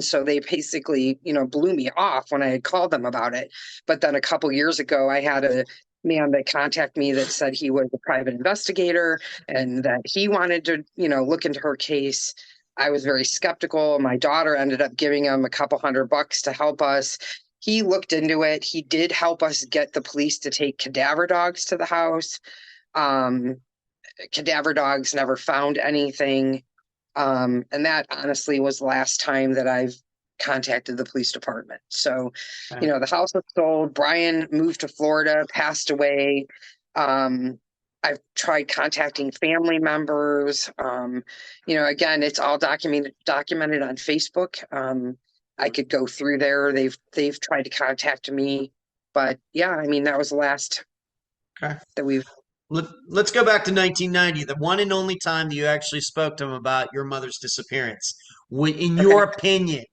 S2: so they basically, blew me off when I had called them about it. But then a couple years ago, I had a man that contacted me that said he was a private investigator and that he wanted to, look into her case. I was very skeptical. My daughter ended up giving him a couple $100 to help us. He looked into it. He did help us get the police to take cadaver dogs to the house. Cadaver dogs never found anything. And that honestly was the last time that I've contacted the police department. So, the house was sold. Brian moved to Florida, passed away. I've tried contacting family members. Again, it's all documented on Facebook. I could go through there. They've tried to contact me, but yeah, that was the last that we've.
S3: Let's go back to 1990, the one and only time that you actually spoke to him about your mother's disappearance. In your opinion,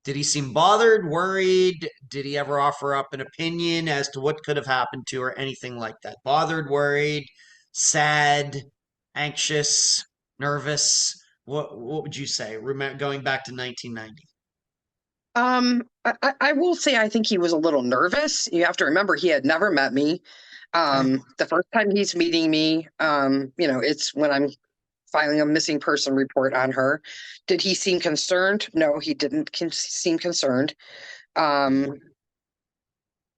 S3: did he seem bothered, worried? Did he ever offer up an opinion as to what could have happened to her? Anything like that? Bothered, worried, sad, anxious, nervous? What would you say? Going back to 1990.
S2: I will say I think he was a little nervous. You have to remember he had never met me. The first time he's meeting me, it's when I'm filing a missing person report on her. Did he seem concerned? No, he didn't seem concerned. It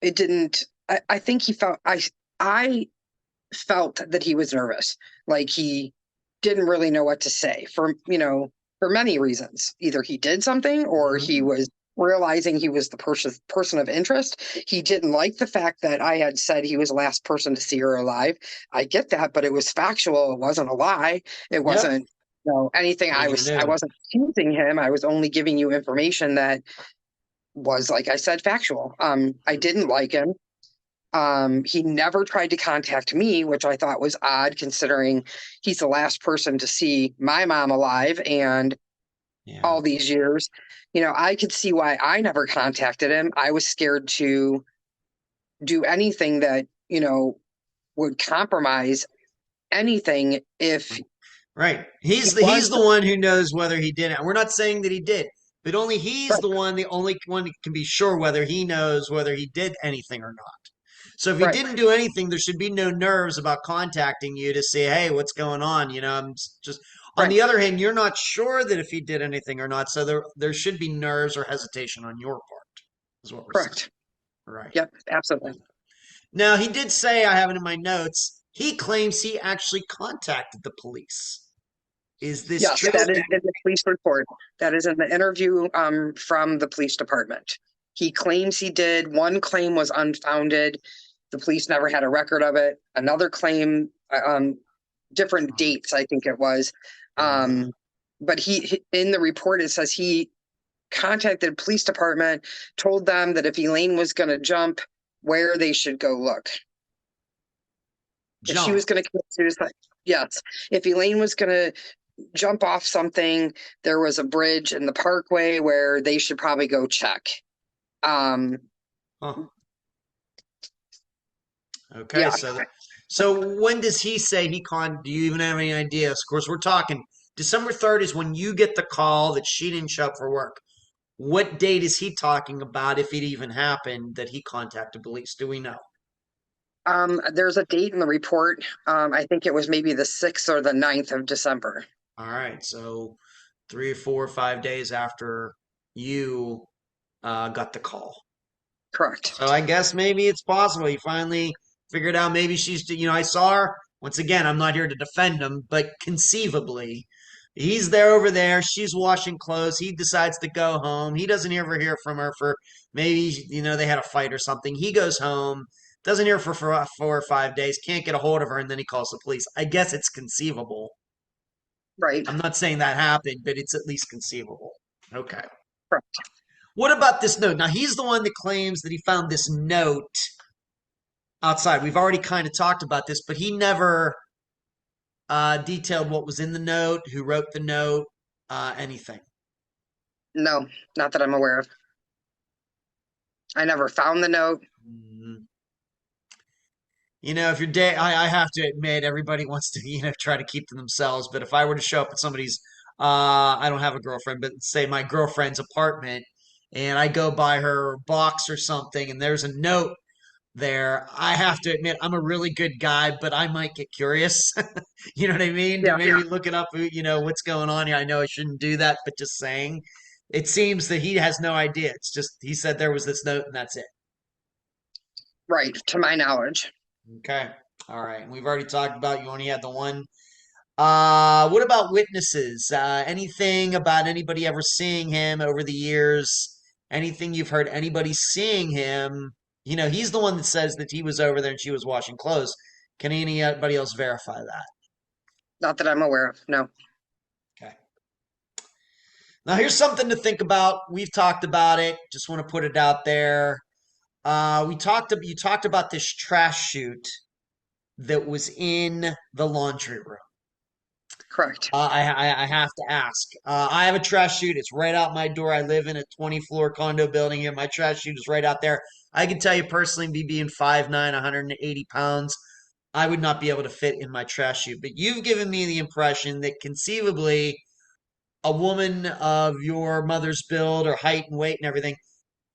S2: didn't. I think he felt. I felt that he was nervous, like he didn't really know what to say for many reasons. Either he did something or he was realizing he was the person of interest. He didn't like the fact that I had said he was the last person to see her alive. I get that, but it was factual. It wasn't a lie. It wasn't anything. I wasn't accusing him. I was only giving you information that was, like I said, factual. I didn't like him. He never tried to contact me, which I thought was odd considering he's the last person to see my mom alive and all these years. I could see why I never contacted him. I was scared to do anything that, would compromise anything if
S3: Right. He's
S2: was
S3: the one who knows whether he did it. We're not saying that he did, but only he's
S2: right,
S3: the only one that can be sure whether he knows whether he did anything or not. So if he
S2: right,
S3: didn't do anything, there should be no nerves about contacting you to say, "Hey, what's going on?" I'm just. On
S2: right,
S3: the other hand, you're not sure that if he did anything or not, so there should be nerves or hesitation on your part, is what we're saying.
S2: correct.
S3: Right.
S2: Yep, absolutely.
S3: Now, he did say, I have it in my notes, he claims he actually contacted the police. Is this
S2: Yes,
S3: true?
S2: that is in the police report. That is in the interview from the police department. He claims he did. One claim was unfounded. The police never had a record of it. Another claim, different dates, I think it was. But he in the report, it says he contacted the police department, told them that if Elaine was going to jump, where they should go look. If she was going to commit suicide, yes. If Elaine was going to jump off something, there was a bridge in the parkway where they should probably go check.
S3: Okay,
S2: Yeah.
S3: So when does he say do you even have any idea? Of course, we're talking December 3rd is when you get the call that she didn't show up for work. What date is he talking about, if it even happened, that he contacted police? Do we know?
S2: There's a date in the report. I think it was maybe the 6th or the 9th of December.
S3: All right, so 3 or 4 or 5 days after you got the call.
S2: Correct.
S3: So I guess maybe it's possible he finally figured out maybe she's, I saw her. Once again, I'm not here to defend him, but conceivably, he's there over there. She's washing clothes. He decides to go home. He doesn't ever hear from her for maybe, they had a fight or something. He goes home, doesn't hear for 4 or 5 days, can't get a hold of her, and then he calls the police. I guess it's conceivable.
S2: Right.
S3: I'm not saying that happened, but it's at least conceivable. Okay.
S2: Correct.
S3: What about this note? Now, he's the one that claims that he found this note outside. We've already kind of talked about this, but he never detailed what was in the note, who wrote the note, anything.
S2: No, not that I'm aware of. I never found the note.
S3: If you're I have to admit, everybody wants to, try to keep to themselves. But if I were to show up at somebody's, I don't have a girlfriend, but say my girlfriend's apartment, and I go by her box or something, and there's a note there, I have to admit I'm a really good guy, but I might get curious. You know what I mean?
S2: Yeah.
S3: Maybe look it up, what's going on here. I know I shouldn't do that, but just saying. It seems that he has no idea. It's just he said there was this note and that's it.
S2: Right, to my knowledge.
S3: Okay. All right. And we've already talked about you only had the one. What about witnesses? Anything about anybody ever seeing him over the years? Anything you've heard anybody seeing him? He's the one that says that he was over there and she was washing clothes. Can anybody else verify that?
S2: Not that I'm aware of, no.
S3: Okay. Now here's something to think about. We've talked about it. Just want to put it out there. You talked about this trash chute that was in the laundry room.
S2: Correct.
S3: I have to ask. I have a trash chute. It's right out my door. I live in a 20-floor condo building here. My trash chute is right out there. I can tell you personally, me being 5'9", 180 pounds, I would not be able to fit in my trash chute. But you've given me the impression that conceivably a woman of your mother's build or height and weight and everything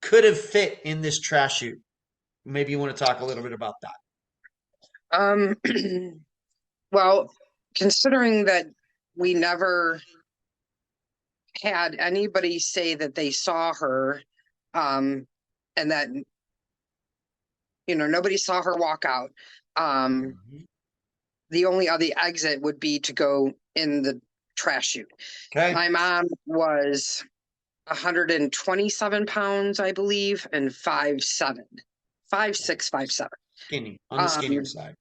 S3: could have fit in this trash chute. Maybe you want to talk a little bit about that.
S2: Well, considering that we never had anybody say that they saw her, and that, nobody saw her walk out. The only other exit would be to go in the trash chute.
S3: Okay.
S2: My mom was 127 pounds, I believe, and 5'7", 5'6", 5'7".
S3: Skinny, on the skinnier side.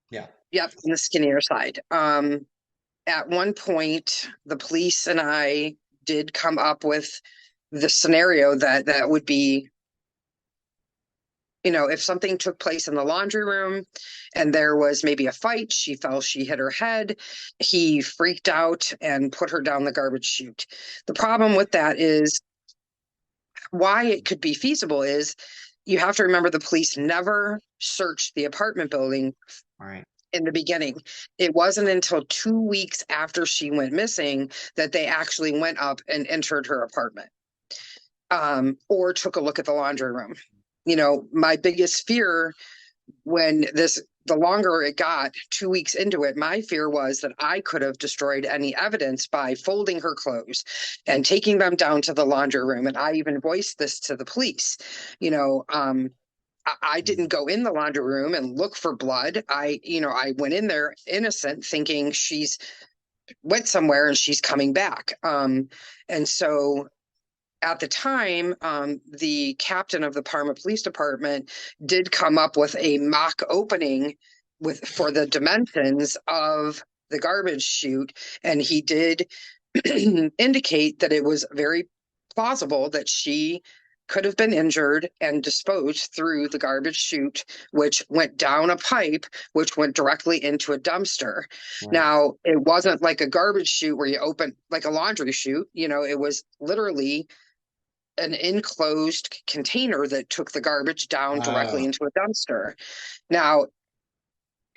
S3: Yeah.
S2: Yep, on the skinnier side. At one point, the police and I did come up with the scenario that would be, if something took place in the laundry room and there was maybe a fight, she fell, she hit her head, he freaked out and put her down the garbage chute. The problem with that is, why it could be feasible is, you have to remember the police never searched the apartment building
S3: All right.
S2: in the beginning. It wasn't until 2 weeks after she went missing that they actually went up and entered her apartment, or took a look at the laundry room. My biggest fear when the longer it got, 2 weeks into it, my fear was that I could have destroyed any evidence by folding her clothes and taking them down to the laundry room. And I even voiced this to the police. I didn't go in the laundry room and look for blood. I went in there innocent, thinking she's went somewhere and she's coming back. And so at the time, the captain of the Parma Police Department did come up with a mock opening for the dimensions of the garbage chute, and he did indicate that it was very plausible that she could have been injured and disposed through the garbage chute, which went down a pipe, which went directly into a dumpster. Right. Now, it wasn't like a garbage chute where you open like a laundry chute. It was literally an enclosed container that took the garbage down directly into a dumpster. Now,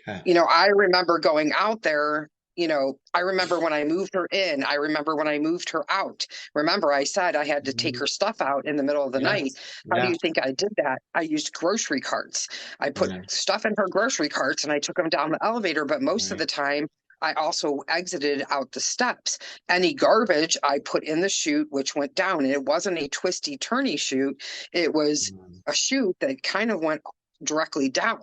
S2: I remember going out there. I remember when I moved her in. I remember when I moved her out. Remember, I said I had to take her stuff out in the middle of the night. How do you think I did that? I used grocery carts. I put stuff in her grocery carts and I took them down the elevator. But most of the time, I also exited out the steps. Any garbage I put in the chute, which went down. And it wasn't a twisty, turny chute. It was a chute that kind of went directly down.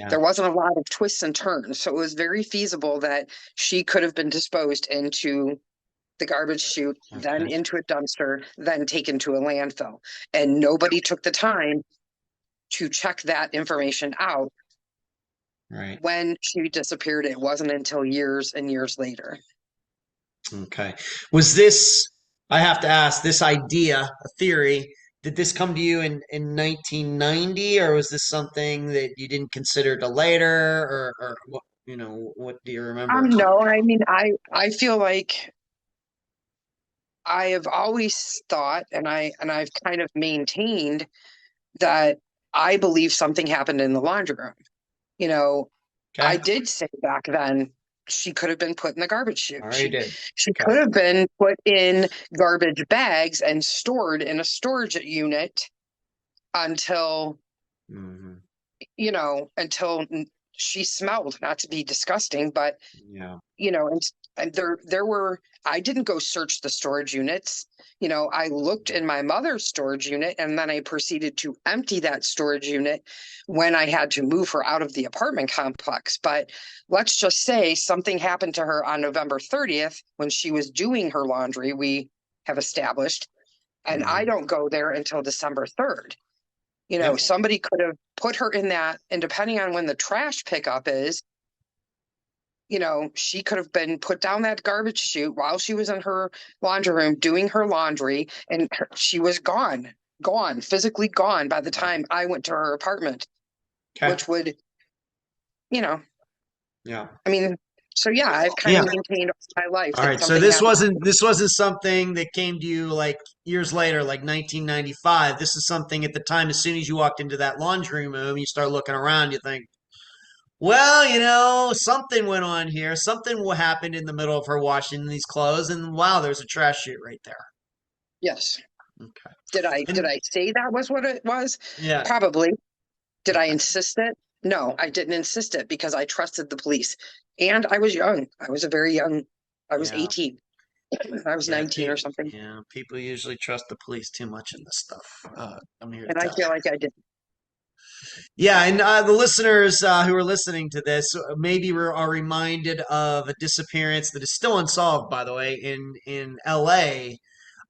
S2: There wasn't a lot of twists and turns. So it was very feasible that she could have been disposed into the garbage chute, then into a dumpster, then taken to a landfill. And nobody took the time to check that information out.
S3: Right.
S2: When she disappeared, it wasn't until years and years later.
S3: Okay. Was this, I have to ask, this idea, a theory, did this come to you in 1990, or was this something that you didn't consider till later, or what, what do you remember?
S2: No, I mean, I feel like I have always thought, and I've kind of maintained that I believe something happened in the laundry room. I did say back then she could have been put in the garbage chute. She could have been put in garbage bags and stored in a storage unit until, until she smelled, not to be disgusting, but, and there were, I didn't go search the storage units. I looked in my mother's storage unit and then I proceeded to empty that storage unit when I had to move her out of the apartment complex. But let's just say something happened to her on November 30th when she was doing her laundry, we have established, and I don't go there until December 3rd. Somebody could have put her in that, and depending on when the trash pickup is, she could have been put down that garbage chute while she was in her laundry room doing her laundry, and she was gone, physically gone by the time I went to her apartment, which would, I mean, so yeah, I've kind of maintained all my life.
S3: All right, so this wasn't something that came to you like years later, like 1995. This is something at the time. As soon as you walked into that laundry room, you start looking around, you think, well, something went on here. Something happened in the middle of her washing these clothes, and wow, there's a trash chute right there.
S2: Yes.
S3: Okay.
S2: Did I say that was what it was?
S3: Yeah.
S2: Probably. Did I insist it? No, I didn't insist it because I trusted the police. And I was young. I was very young. I was 18. I was 19 or something.
S3: Yeah, people usually trust the police too much in this stuff. I'm here
S2: and I feel like I did.
S3: Yeah, and the listeners who are listening to this maybe are reminded of a disappearance that is still unsolved, by the way, in L.A.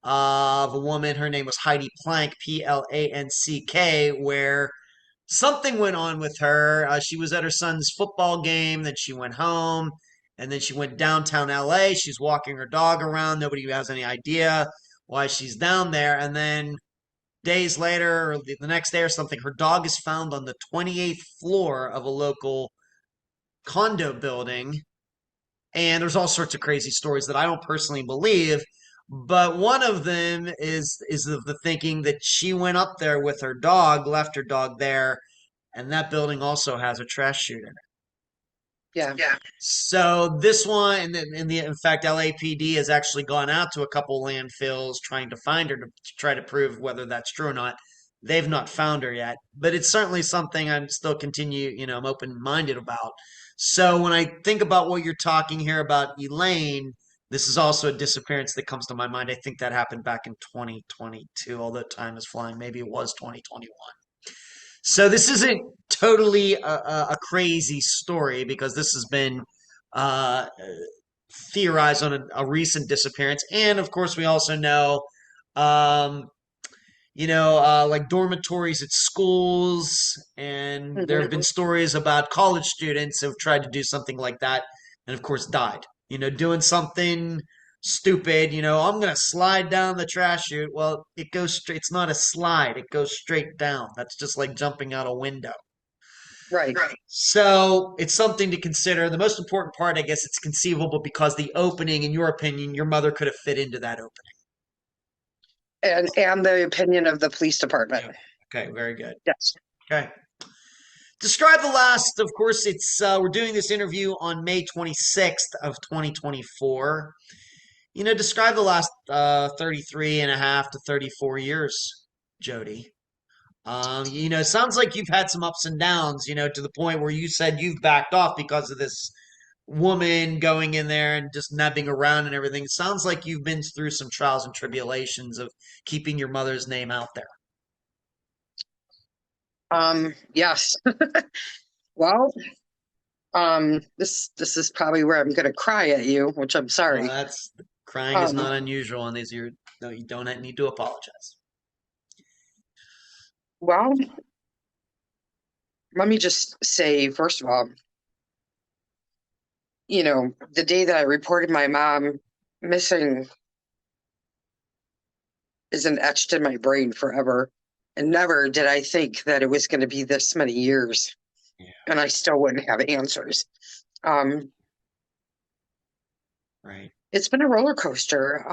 S3: Of a woman. Her name was Heidi Plank, Planck, where something went on with her. She was at her son's football game, then she went home, and then she went downtown LA. She's walking her dog around. Nobody has any idea why she's down there. And then days later, or the next day or something, her dog is found on the 28th floor of a local condo building. And there's all sorts of crazy stories that I don't personally believe. But one of them is of the thinking that she went up there with her dog, left her dog there, and that building also has a trash chute in it.
S2: Yeah.
S3: So this one, in fact, LAPD has actually gone out to a couple landfills trying to find her to try to prove whether that's true or not. They've not found her yet, but it's certainly something I'm still I'm open-minded about. So when I think about what you're talking here about Elaine, this is also a disappearance that comes to my mind. I think that happened back in 2022, although time is flying. Maybe it was 2021. So this isn't totally a crazy story because this has been uh, theorized on a recent disappearance, and of course we also know, um, like dormitories at schools, and there have
S2: Mhm.
S3: been stories about college students who've tried to do something like that, and of course died. Doing something stupid. I'm gonna slide down the trash chute. Well, it goes straight. It's not a slide. It goes straight down. That's just like jumping out a window.
S2: Right.
S3: So it's something to consider. The most important part, I guess, it's conceivable because the opening, in your opinion, your mother could have fit into that opening.
S2: And the opinion of the police department.
S3: Okay, very good.
S2: Yes.
S3: Okay. Describe the last, of course, we're doing this interview on May 26th of 2024. Describe the last 33 and a half to 34 years, Jody. It sounds like you've had some ups and downs, to the point where you said you've backed off because of this woman going in there and just nabbing around and everything. It sounds like you've been through some trials and tribulations of keeping your mother's name out there.
S2: Yes. Well, this is probably where I'm gonna cry at you, which I'm sorry.
S3: Well, that's crying is
S2: Um,
S3: not unusual on these. No, you don't need to apologize.
S2: well, let me just say, first of all, the day that I reported my mom missing isn't etched in my brain forever. And never did I think that it was going to be this many years.
S3: Yeah.
S2: And I still wouldn't have answers.
S3: Right.
S2: It's been a roller coaster.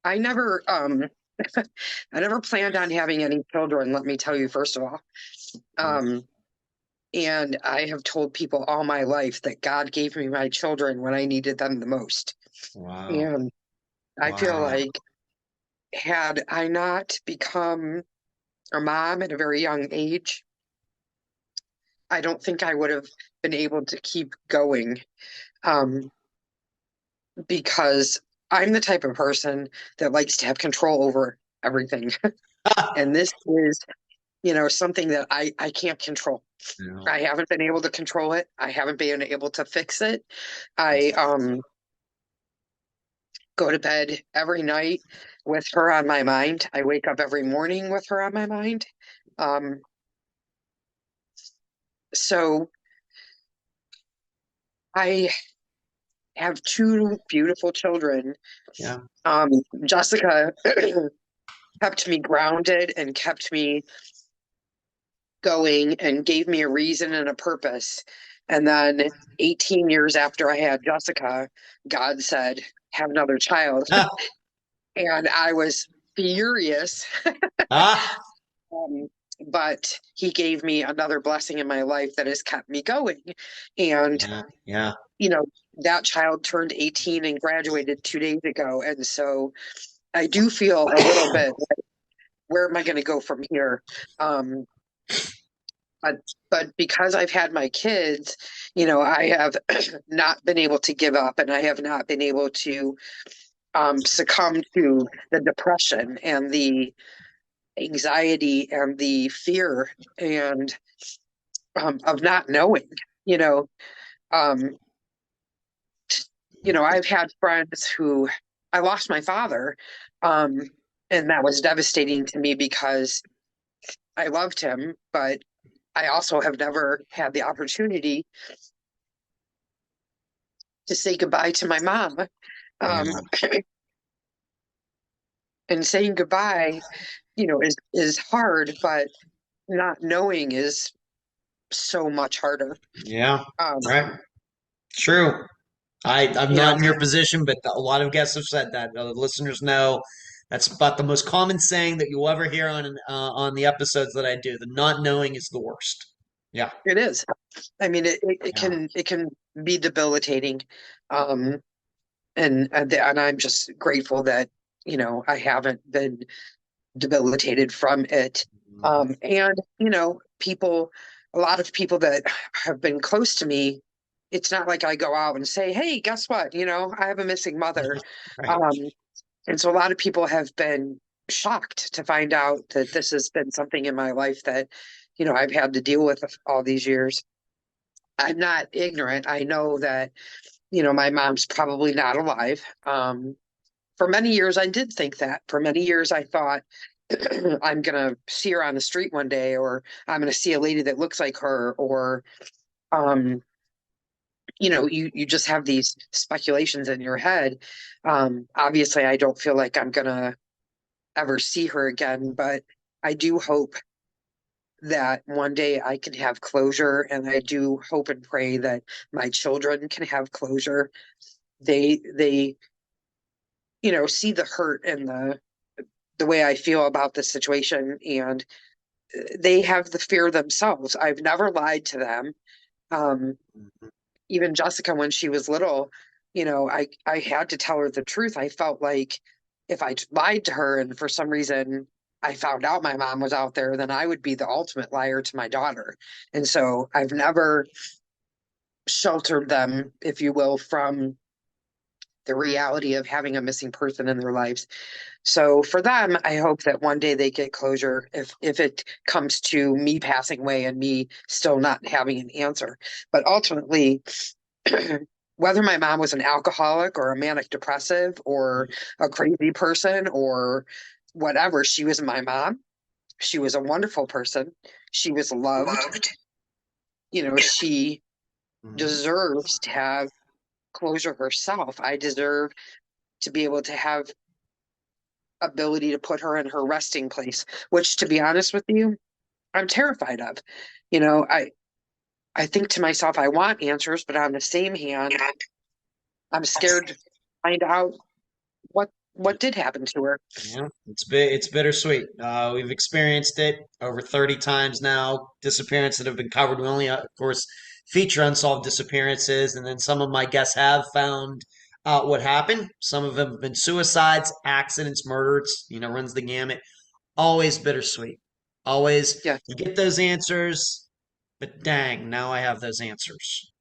S2: I never I never planned on having any children, let me tell you, first of all. And I have told people all my life that God gave me my children when I needed them the most.
S3: Wow.
S2: And I feel like had I not become a mom at a very young age, I don't think I would have been able to keep going, because I'm the type of person that likes to have control over everything. And this is, something that I can't control.
S3: Yeah.
S2: I haven't been able to control it. I haven't been able to fix it. I go to bed every night with her on my mind. I wake up every morning with her on my mind. So I have two beautiful children.
S3: Yeah.
S2: Jessica kept me grounded and kept me going and gave me a reason and a purpose. And then 18 years after I had Jessica, God said, have another child. And I was furious. But he gave me another blessing in my life that has kept me going. And,
S3: yeah.
S2: That child turned 18 and graduated 2 days ago. And so I do feel a little bit like, where am I going to go from here? But because I've had my kids, I have not been able to give up, and I have not been able to succumb to the depression and the anxiety and the fear and of not knowing. I've had friends who I lost my father, and that was devastating to me because I loved him, but I also have never had the opportunity to say goodbye to my mom. And saying goodbye, is hard, but not knowing is so much harder.
S3: Yeah. Right. True. I'm not in your position, but a lot of guests have said that. The listeners know that's about the most common saying that you'll ever hear on the episodes that I do. The not knowing is the worst. Yeah.
S2: It is. I mean, it
S3: Yeah.
S2: it can be debilitating. Um, and I'm just grateful that, I haven't been debilitated from it.
S3: Mhm.
S2: And, a lot of people that have been close to me, it's not like I go out and say, hey, guess what? I have a missing mother.
S3: Right.
S2: Um, and so a lot of people have been shocked to find out that this has been something in my life that, I've had to deal with all these years. I'm not ignorant. I know that, my mom's probably not alive. For many years, I did think that. For many years, I thought I'm going to see her on the street one day, or I'm going to see a lady that looks like her, or, um, you just have these speculations in your head. Obviously, I don't feel like I'm going to ever see her again, but I do hope that one day I can have closure, and I do hope and pray that my children can have closure. They see the hurt and the way I feel about the situation, and they have the fear themselves. I've never lied to them. Um,
S3: Mhm.
S2: Even Jessica, when she was little, I had to tell her the truth. I felt like if I lied to her and for some reason I found out my mom was out there, then I would be the ultimate liar to my daughter. And so I've never sheltered them, if you will, from the reality of having a missing person in their lives. So for them, I hope that one day they get closure if it comes to me passing away and me still not having an answer. But ultimately, whether my mom was an alcoholic or a manic depressive or a crazy person or whatever, she was my mom. She was a wonderful person. She was loved. She
S3: Mhm.
S2: deserves to have closure herself. I deserve to be able to have ability to put her in her resting place, which to be honest with you, I'm terrified of. You know, I I think to myself, I want answers, but on the same hand, I'm scared to find out what did happen to her.
S3: Yeah, it's bittersweet. We've experienced it over 30 times now. Disappearances that have been covered. We only, of course, feature unsolved disappearances, and then some of my guests have found out what happened. Some of them have been suicides, accidents, murders. Runs the gamut. Always bittersweet. Always
S2: Yeah,
S3: you get those answers, but dang, now I have those answers.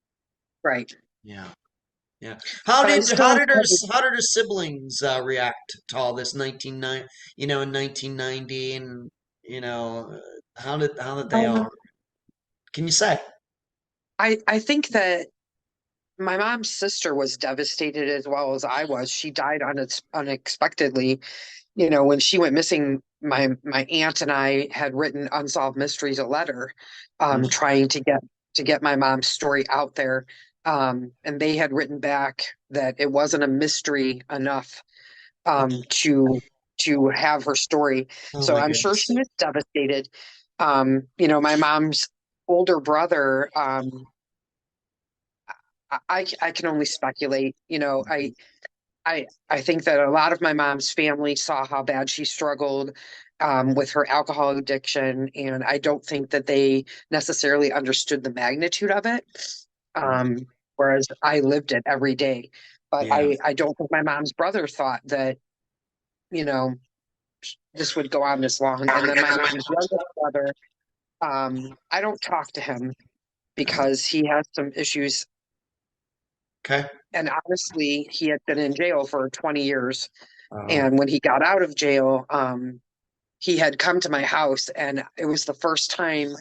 S2: right.
S3: Yeah. Yeah. How
S2: But I'm
S3: did how
S2: still,
S3: did her how did her siblings react to all this 1990, in 1990, and how did they
S2: um,
S3: all? Can you say?
S2: I think that my mom's sister was devastated as well as I was. She died unexpectedly. When she went missing, my aunt and I had written Unsolved Mysteries a letter,
S3: Mm.
S2: trying to get my mom's story out there. And they had written back that it wasn't a mystery enough to have her story.
S3: Oh
S2: So
S3: my
S2: I'm sure she
S3: goodness.
S2: was devastated. My mom's older brother, I can only speculate. I think that a lot of my mom's family saw how bad she struggled with her alcohol addiction, and I don't think that they necessarily understood the magnitude of it.
S3: Mm.
S2: Um, Whereas I lived it every day. But
S3: Yeah.
S2: I don't think my mom's brother thought that, you know, this would go on this long. And then my mom's youngest brother, I don't talk to him because he has some issues.
S3: Okay.
S2: And honestly, he had been in jail for 20 years.
S3: Uh,
S2: And when he got out of jail, he had come to my house, and it was the first time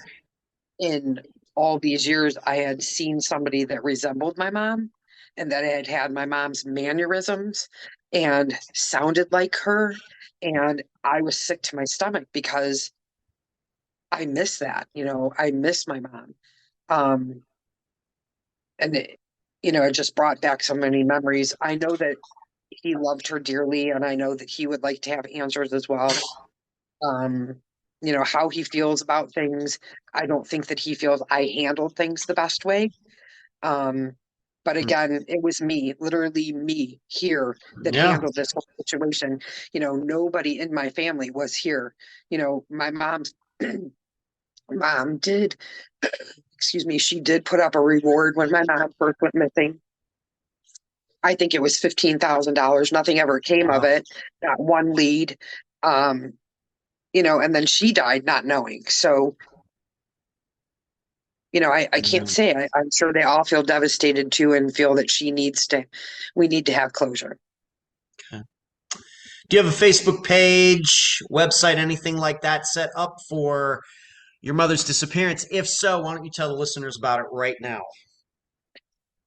S2: in all these years I had seen somebody that resembled my mom and that had my mom's mannerisms and sounded like her. And I was sick to my stomach because I miss that. I miss my mom. Um, and it just brought back so many memories. I know that he loved her dearly, and I know that he would like to have answers as well. um, how he feels about things. I don't think that he feels I handled things the best way. Um, but again, it was me, literally me here that
S3: yeah.
S2: handled this whole situation. Nobody in my family was here. My mom's Mom did, excuse me, she did put up a reward when my mom first went missing. I think it was $15,000. Nothing ever came of
S3: Wow.
S2: it. Got one lead. Um, and then she died not knowing. So, I can't
S3: Mm.
S2: say. I'm sure they all feel devastated too and feel that we need to have closure.
S3: Okay. Do you have a Facebook page, website, anything like that set up for your mother's disappearance? If so, why don't you tell the listeners about it right now?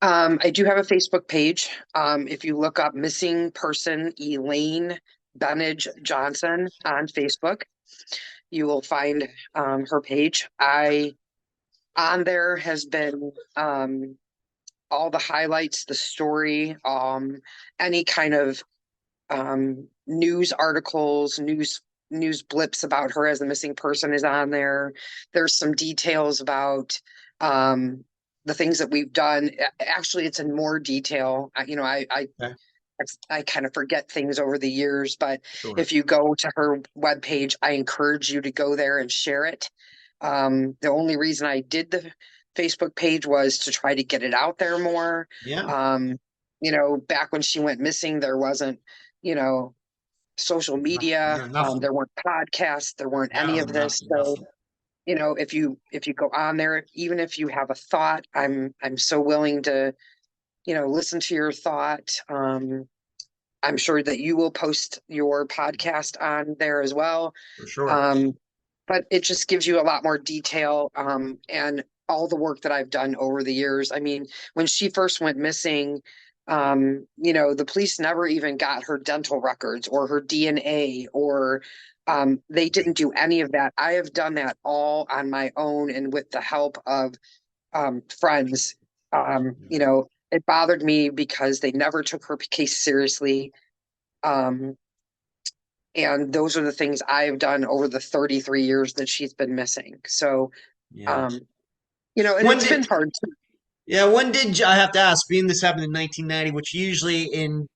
S2: I do have a Facebook page. If you look up missing person Elaine Johnson on Facebook, you will find her page. On there has been all the highlights, the story, any kind of news articles, news blips about her as a missing person is on there. There's some details about the things that we've done. Actually, it's in more detail.
S3: Okay.
S2: I kind of forget things over the years, but
S3: Sure.
S2: if you go to her webpage, I encourage you to go there and share it. The only reason I did the Facebook page was to try to get it out there more.
S3: Yeah.
S2: Back when she went missing, there wasn't, social media.
S3: Nothing.
S2: There weren't podcasts. There weren't any
S3: No,
S2: of this.
S3: nothing.
S2: So,
S3: Nothing.
S2: if you go on there, even if you have a thought, I'm so willing to, listen to your thought. I'm sure that you will post your podcast on there as well.
S3: For sure.
S2: But it just gives you a lot more detail and all the work that I've done over the years. I mean, when she first went missing, the police never even got her dental records or her DNA or they didn't do any of that. I have done that all on my own and with the help of friends. It bothered me because they never took her case seriously. And those are the things I've done over the 33 years that she's been missing. So,
S3: Yeah.
S2: and
S3: When
S2: it's
S3: did
S2: been hard too.
S3: Yeah, when did I have to ask? Being this happened in 1990, which usually in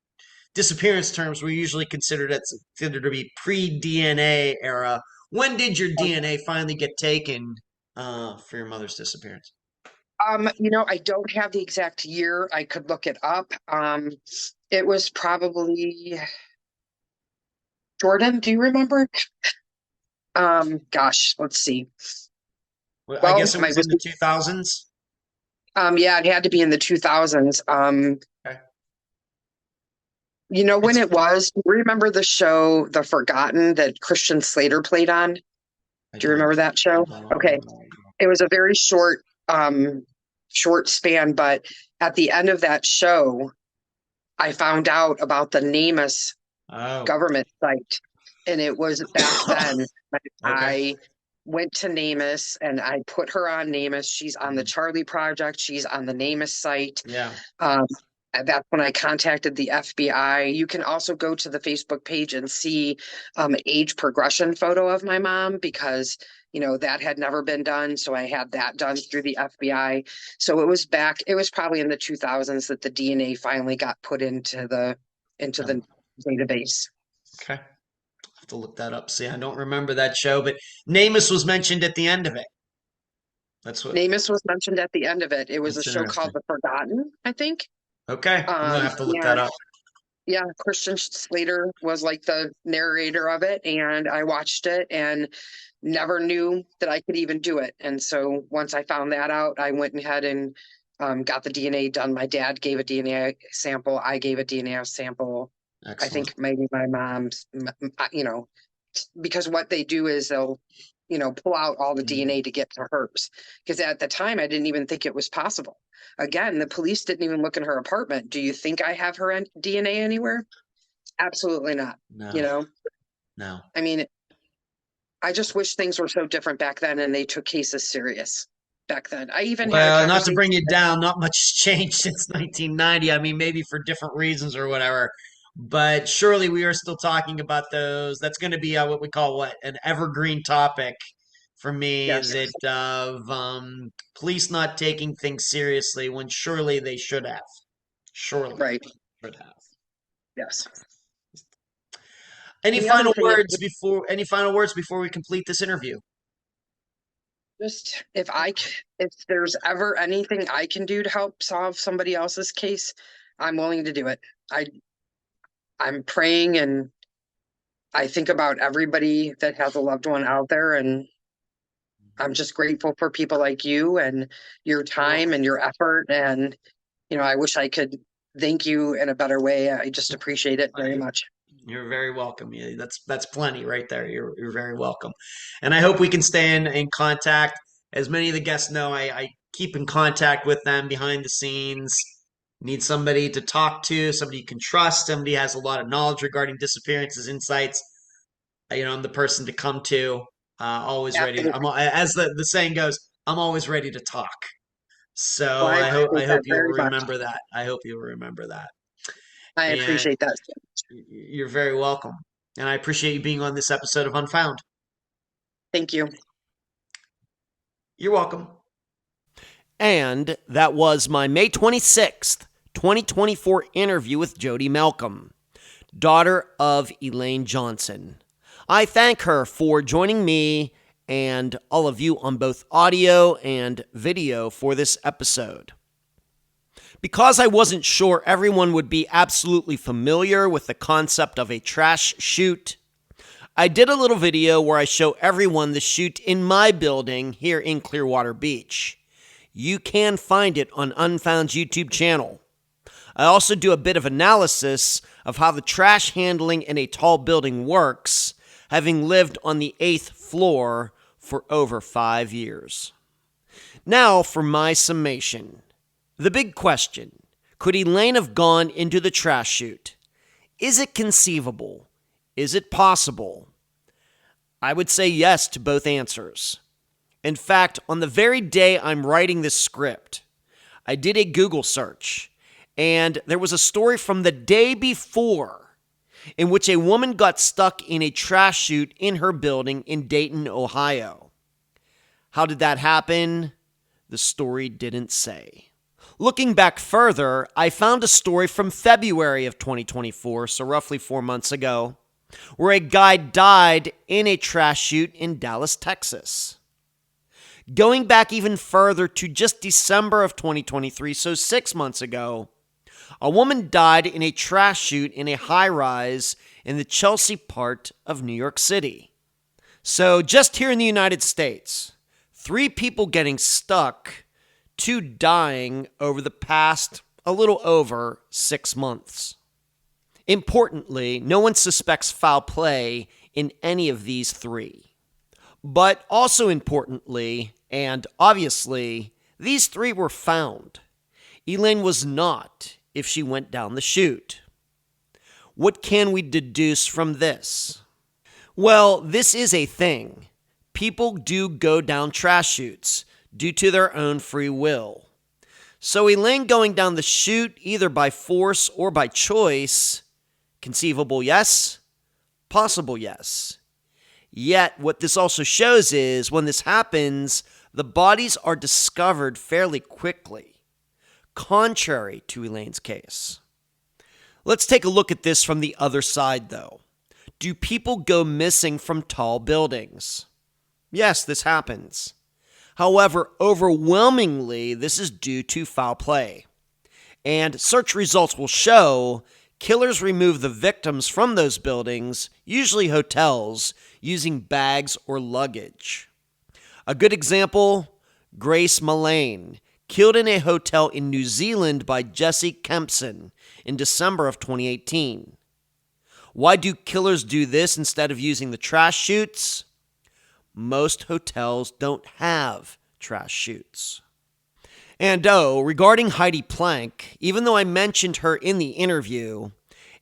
S3: disappearance terms we usually considered to be pre-DNA era. When did your DNA finally get taken for your mother's disappearance?
S2: I don't have the exact year. I could look it up. It was probably Jordan. Do you remember? Gosh, let's see.
S3: Well, I
S2: Well,
S3: guess it was in the 2000s.
S2: Yeah, it had to be in the 2000s.
S3: Okay.
S2: You know when
S3: It's,
S2: it was? Remember the show The Forgotten that Christian Slater played on?
S3: I
S2: Do you
S3: don't.
S2: remember that
S3: I
S2: show?
S3: don't.
S2: Okay. It was a very short span, but at the end of that show, I found out about the NAMUS
S3: Oh.
S2: government site. And it was back then
S3: Okay.
S2: I went to NAMUS and I put her on NAMUS. She's on the Charley Project. She's on the NAMUS site.
S3: Yeah.
S2: And that's when I contacted the FBI. You can also go to the Facebook page and see an age progression photo of my mom because that had never been done. So I had that done through the FBI. So it was probably in the 2000s that the DNA finally got put into the database.
S3: Okay. I'll have to look that up. See, I don't remember that show, but NamUs was mentioned at the end of it. That's what.
S2: NamUs was mentioned at the end of it. It was a
S3: That's
S2: show
S3: interesting.
S2: called The Forgotten, I think.
S3: Okay, I'm gonna have to look that up.
S2: Yeah, Christian Slater was like the narrator of it, and I watched it and never knew that I could even do it. And so once I found that out, I went ahead and got the DNA done. My dad gave a DNA sample. I gave a DNA sample. I
S3: Excellent.
S2: think maybe my mom's, because what they do is they'll, pull out all the DNA to get to hers. Because at the time, I didn't even think it was possible. Again, the police didn't even look in her apartment. Do you think I have her DNA anywhere? Absolutely not.
S3: No. No.
S2: I mean, I just wish things were so different back then and they took cases serious back then. I even had a
S3: Well, not to
S2: conversation.
S3: bring it down, not much has changed since 1990. I mean, maybe for different reasons or whatever. But surely we are still talking about those. That's going to be what we call an evergreen topic for me
S2: Yes,
S3: that of police not taking things seriously when surely they should have. Surely
S2: right.
S3: should have.
S2: Yes.
S3: Any
S2: The other
S3: final
S2: thing is,
S3: words before we complete this interview?
S2: Just if there's ever anything I can do to help solve somebody else's case, I'm willing to do it. I'm praying, and I think about everybody that has a loved one out there, and I'm just grateful for people like you and your time and your effort. And, I wish I could thank you in a better way. I just appreciate it very much.
S3: You're very welcome. Yeah, that's plenty right there. You're very welcome. And I hope we can stay in contact. As many of the guests know, I keep in contact with them behind the scenes. Need somebody to talk to, somebody you can trust, somebody who has a lot of knowledge regarding disappearances, insights. I'm the person to come to. Always ready. As the saying goes, I'm always ready to talk. So
S2: Well, I
S3: I
S2: appreciate
S3: hope
S2: that
S3: you'll
S2: very much.
S3: remember that. I hope you'll remember that.
S2: I
S3: And
S2: appreciate that.
S3: you're very welcome. And I appreciate you being on this episode of Unfound.
S2: Thank you.
S3: You're welcome.
S1: And that was my May 26th, 2024 interview with Jody Malcolm, daughter of Elaine Johnson. I thank her for joining me and all of you on both audio and video for this episode. Because I wasn't sure everyone would be absolutely familiar with the concept of a trash chute, I did a little video where I show everyone the chute in my building here in Clearwater Beach. You can find it on Unfound's YouTube channel. I also do a bit of analysis of how the trash handling in a tall building works, having lived on the 8th floor for over 5 years. Now for my summation. The big question: could Elaine have gone into the trash chute? Is it conceivable? Is it possible? I would say yes to both answers. In fact, on the very day I'm writing this script, I did a Google search, and there was a story from the day before in which a woman got stuck in a trash chute in her building in Dayton, Ohio. How did that happen? The story didn't say. Looking back further, I found a story from February of 2024, so roughly 4 months ago, where a guy died in a trash chute in Dallas, Texas. Going back even further to just December of 2023, so 6 months ago, a woman died in a trash chute in a high-rise in the Chelsea part of New York City. So just here in the United States, 3 people getting stuck, 2 dying over the past a little over 6 months. Importantly, no one suspects foul play in any of these 3. But also importantly, and obviously, these 3 were found. Elaine was not if she went down the chute. What can we deduce from this? Well, this is a thing. People do go down trash chutes due to their own free will. So Elaine going down the chute either by force or by choice, conceivable yes, possible yes. Yet what this also shows is when this happens, the bodies are discovered fairly quickly, contrary to Elaine's case. Let's take a look at this from the other side though. Do people go missing from tall buildings? Yes, this happens. However, overwhelmingly, this is due to foul play. And search results will show killers remove the victims from those buildings, usually hotels, using bags or luggage. A good example, Grace Mullane, killed in a hotel in New Zealand by Jesse Kempson in December of 2018. Why do killers do this instead of using the trash chutes? Most hotels don't have trash chutes. And regarding Heidi Plank, even though I mentioned her in the interview,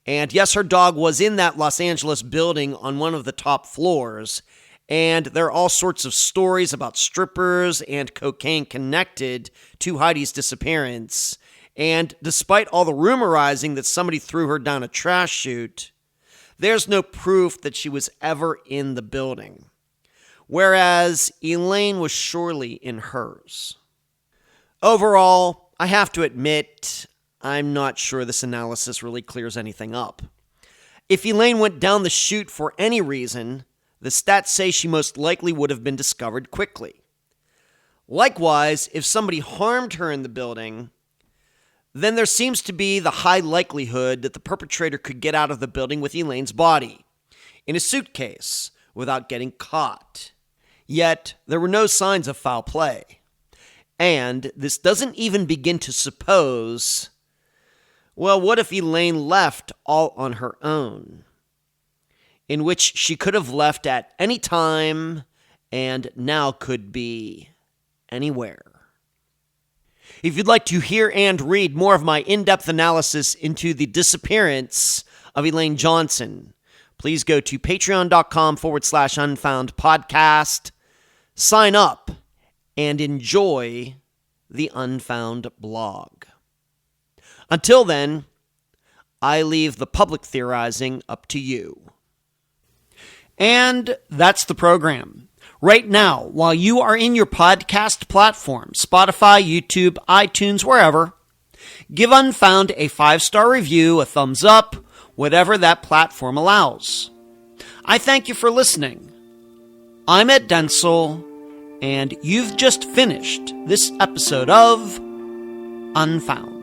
S1: and yes, her dog was in that Los Angeles building on one of the top floors, and there are all sorts of stories about strippers and cocaine connected to Heidi's disappearance, and despite all the rumorizing that somebody threw her down a trash chute, there's no proof that she was ever in the building. Whereas Elaine was surely in hers. Overall, I have to admit, I'm not sure this analysis really clears anything up. If Elaine went down the chute for any reason, the stats say she most likely would have been discovered quickly. Likewise, if somebody harmed her in the building, then there seems to be the high likelihood that the perpetrator could get out of the building with Elaine's body in a suitcase without getting caught. Yet, there were no signs of foul play. And this doesn't even begin to suppose, well, what if Elaine left all on her own? In which she could have left at any time and now could be anywhere. If you'd like to hear and read more of my in-depth analysis into the disappearance of Elaine Johnson, please go to patreon.com/Unfound Podcast, sign up, and enjoy the Unfound blog. Until then, I leave the public theorizing up to you. And that's the program. Right now, while you are in your podcast platform, Spotify, YouTube, iTunes, wherever, give Unfound a 5-star review, a thumbs up, whatever that platform allows. I thank you for listening. I'm Ed Densel, and you've just finished this episode of Unfound.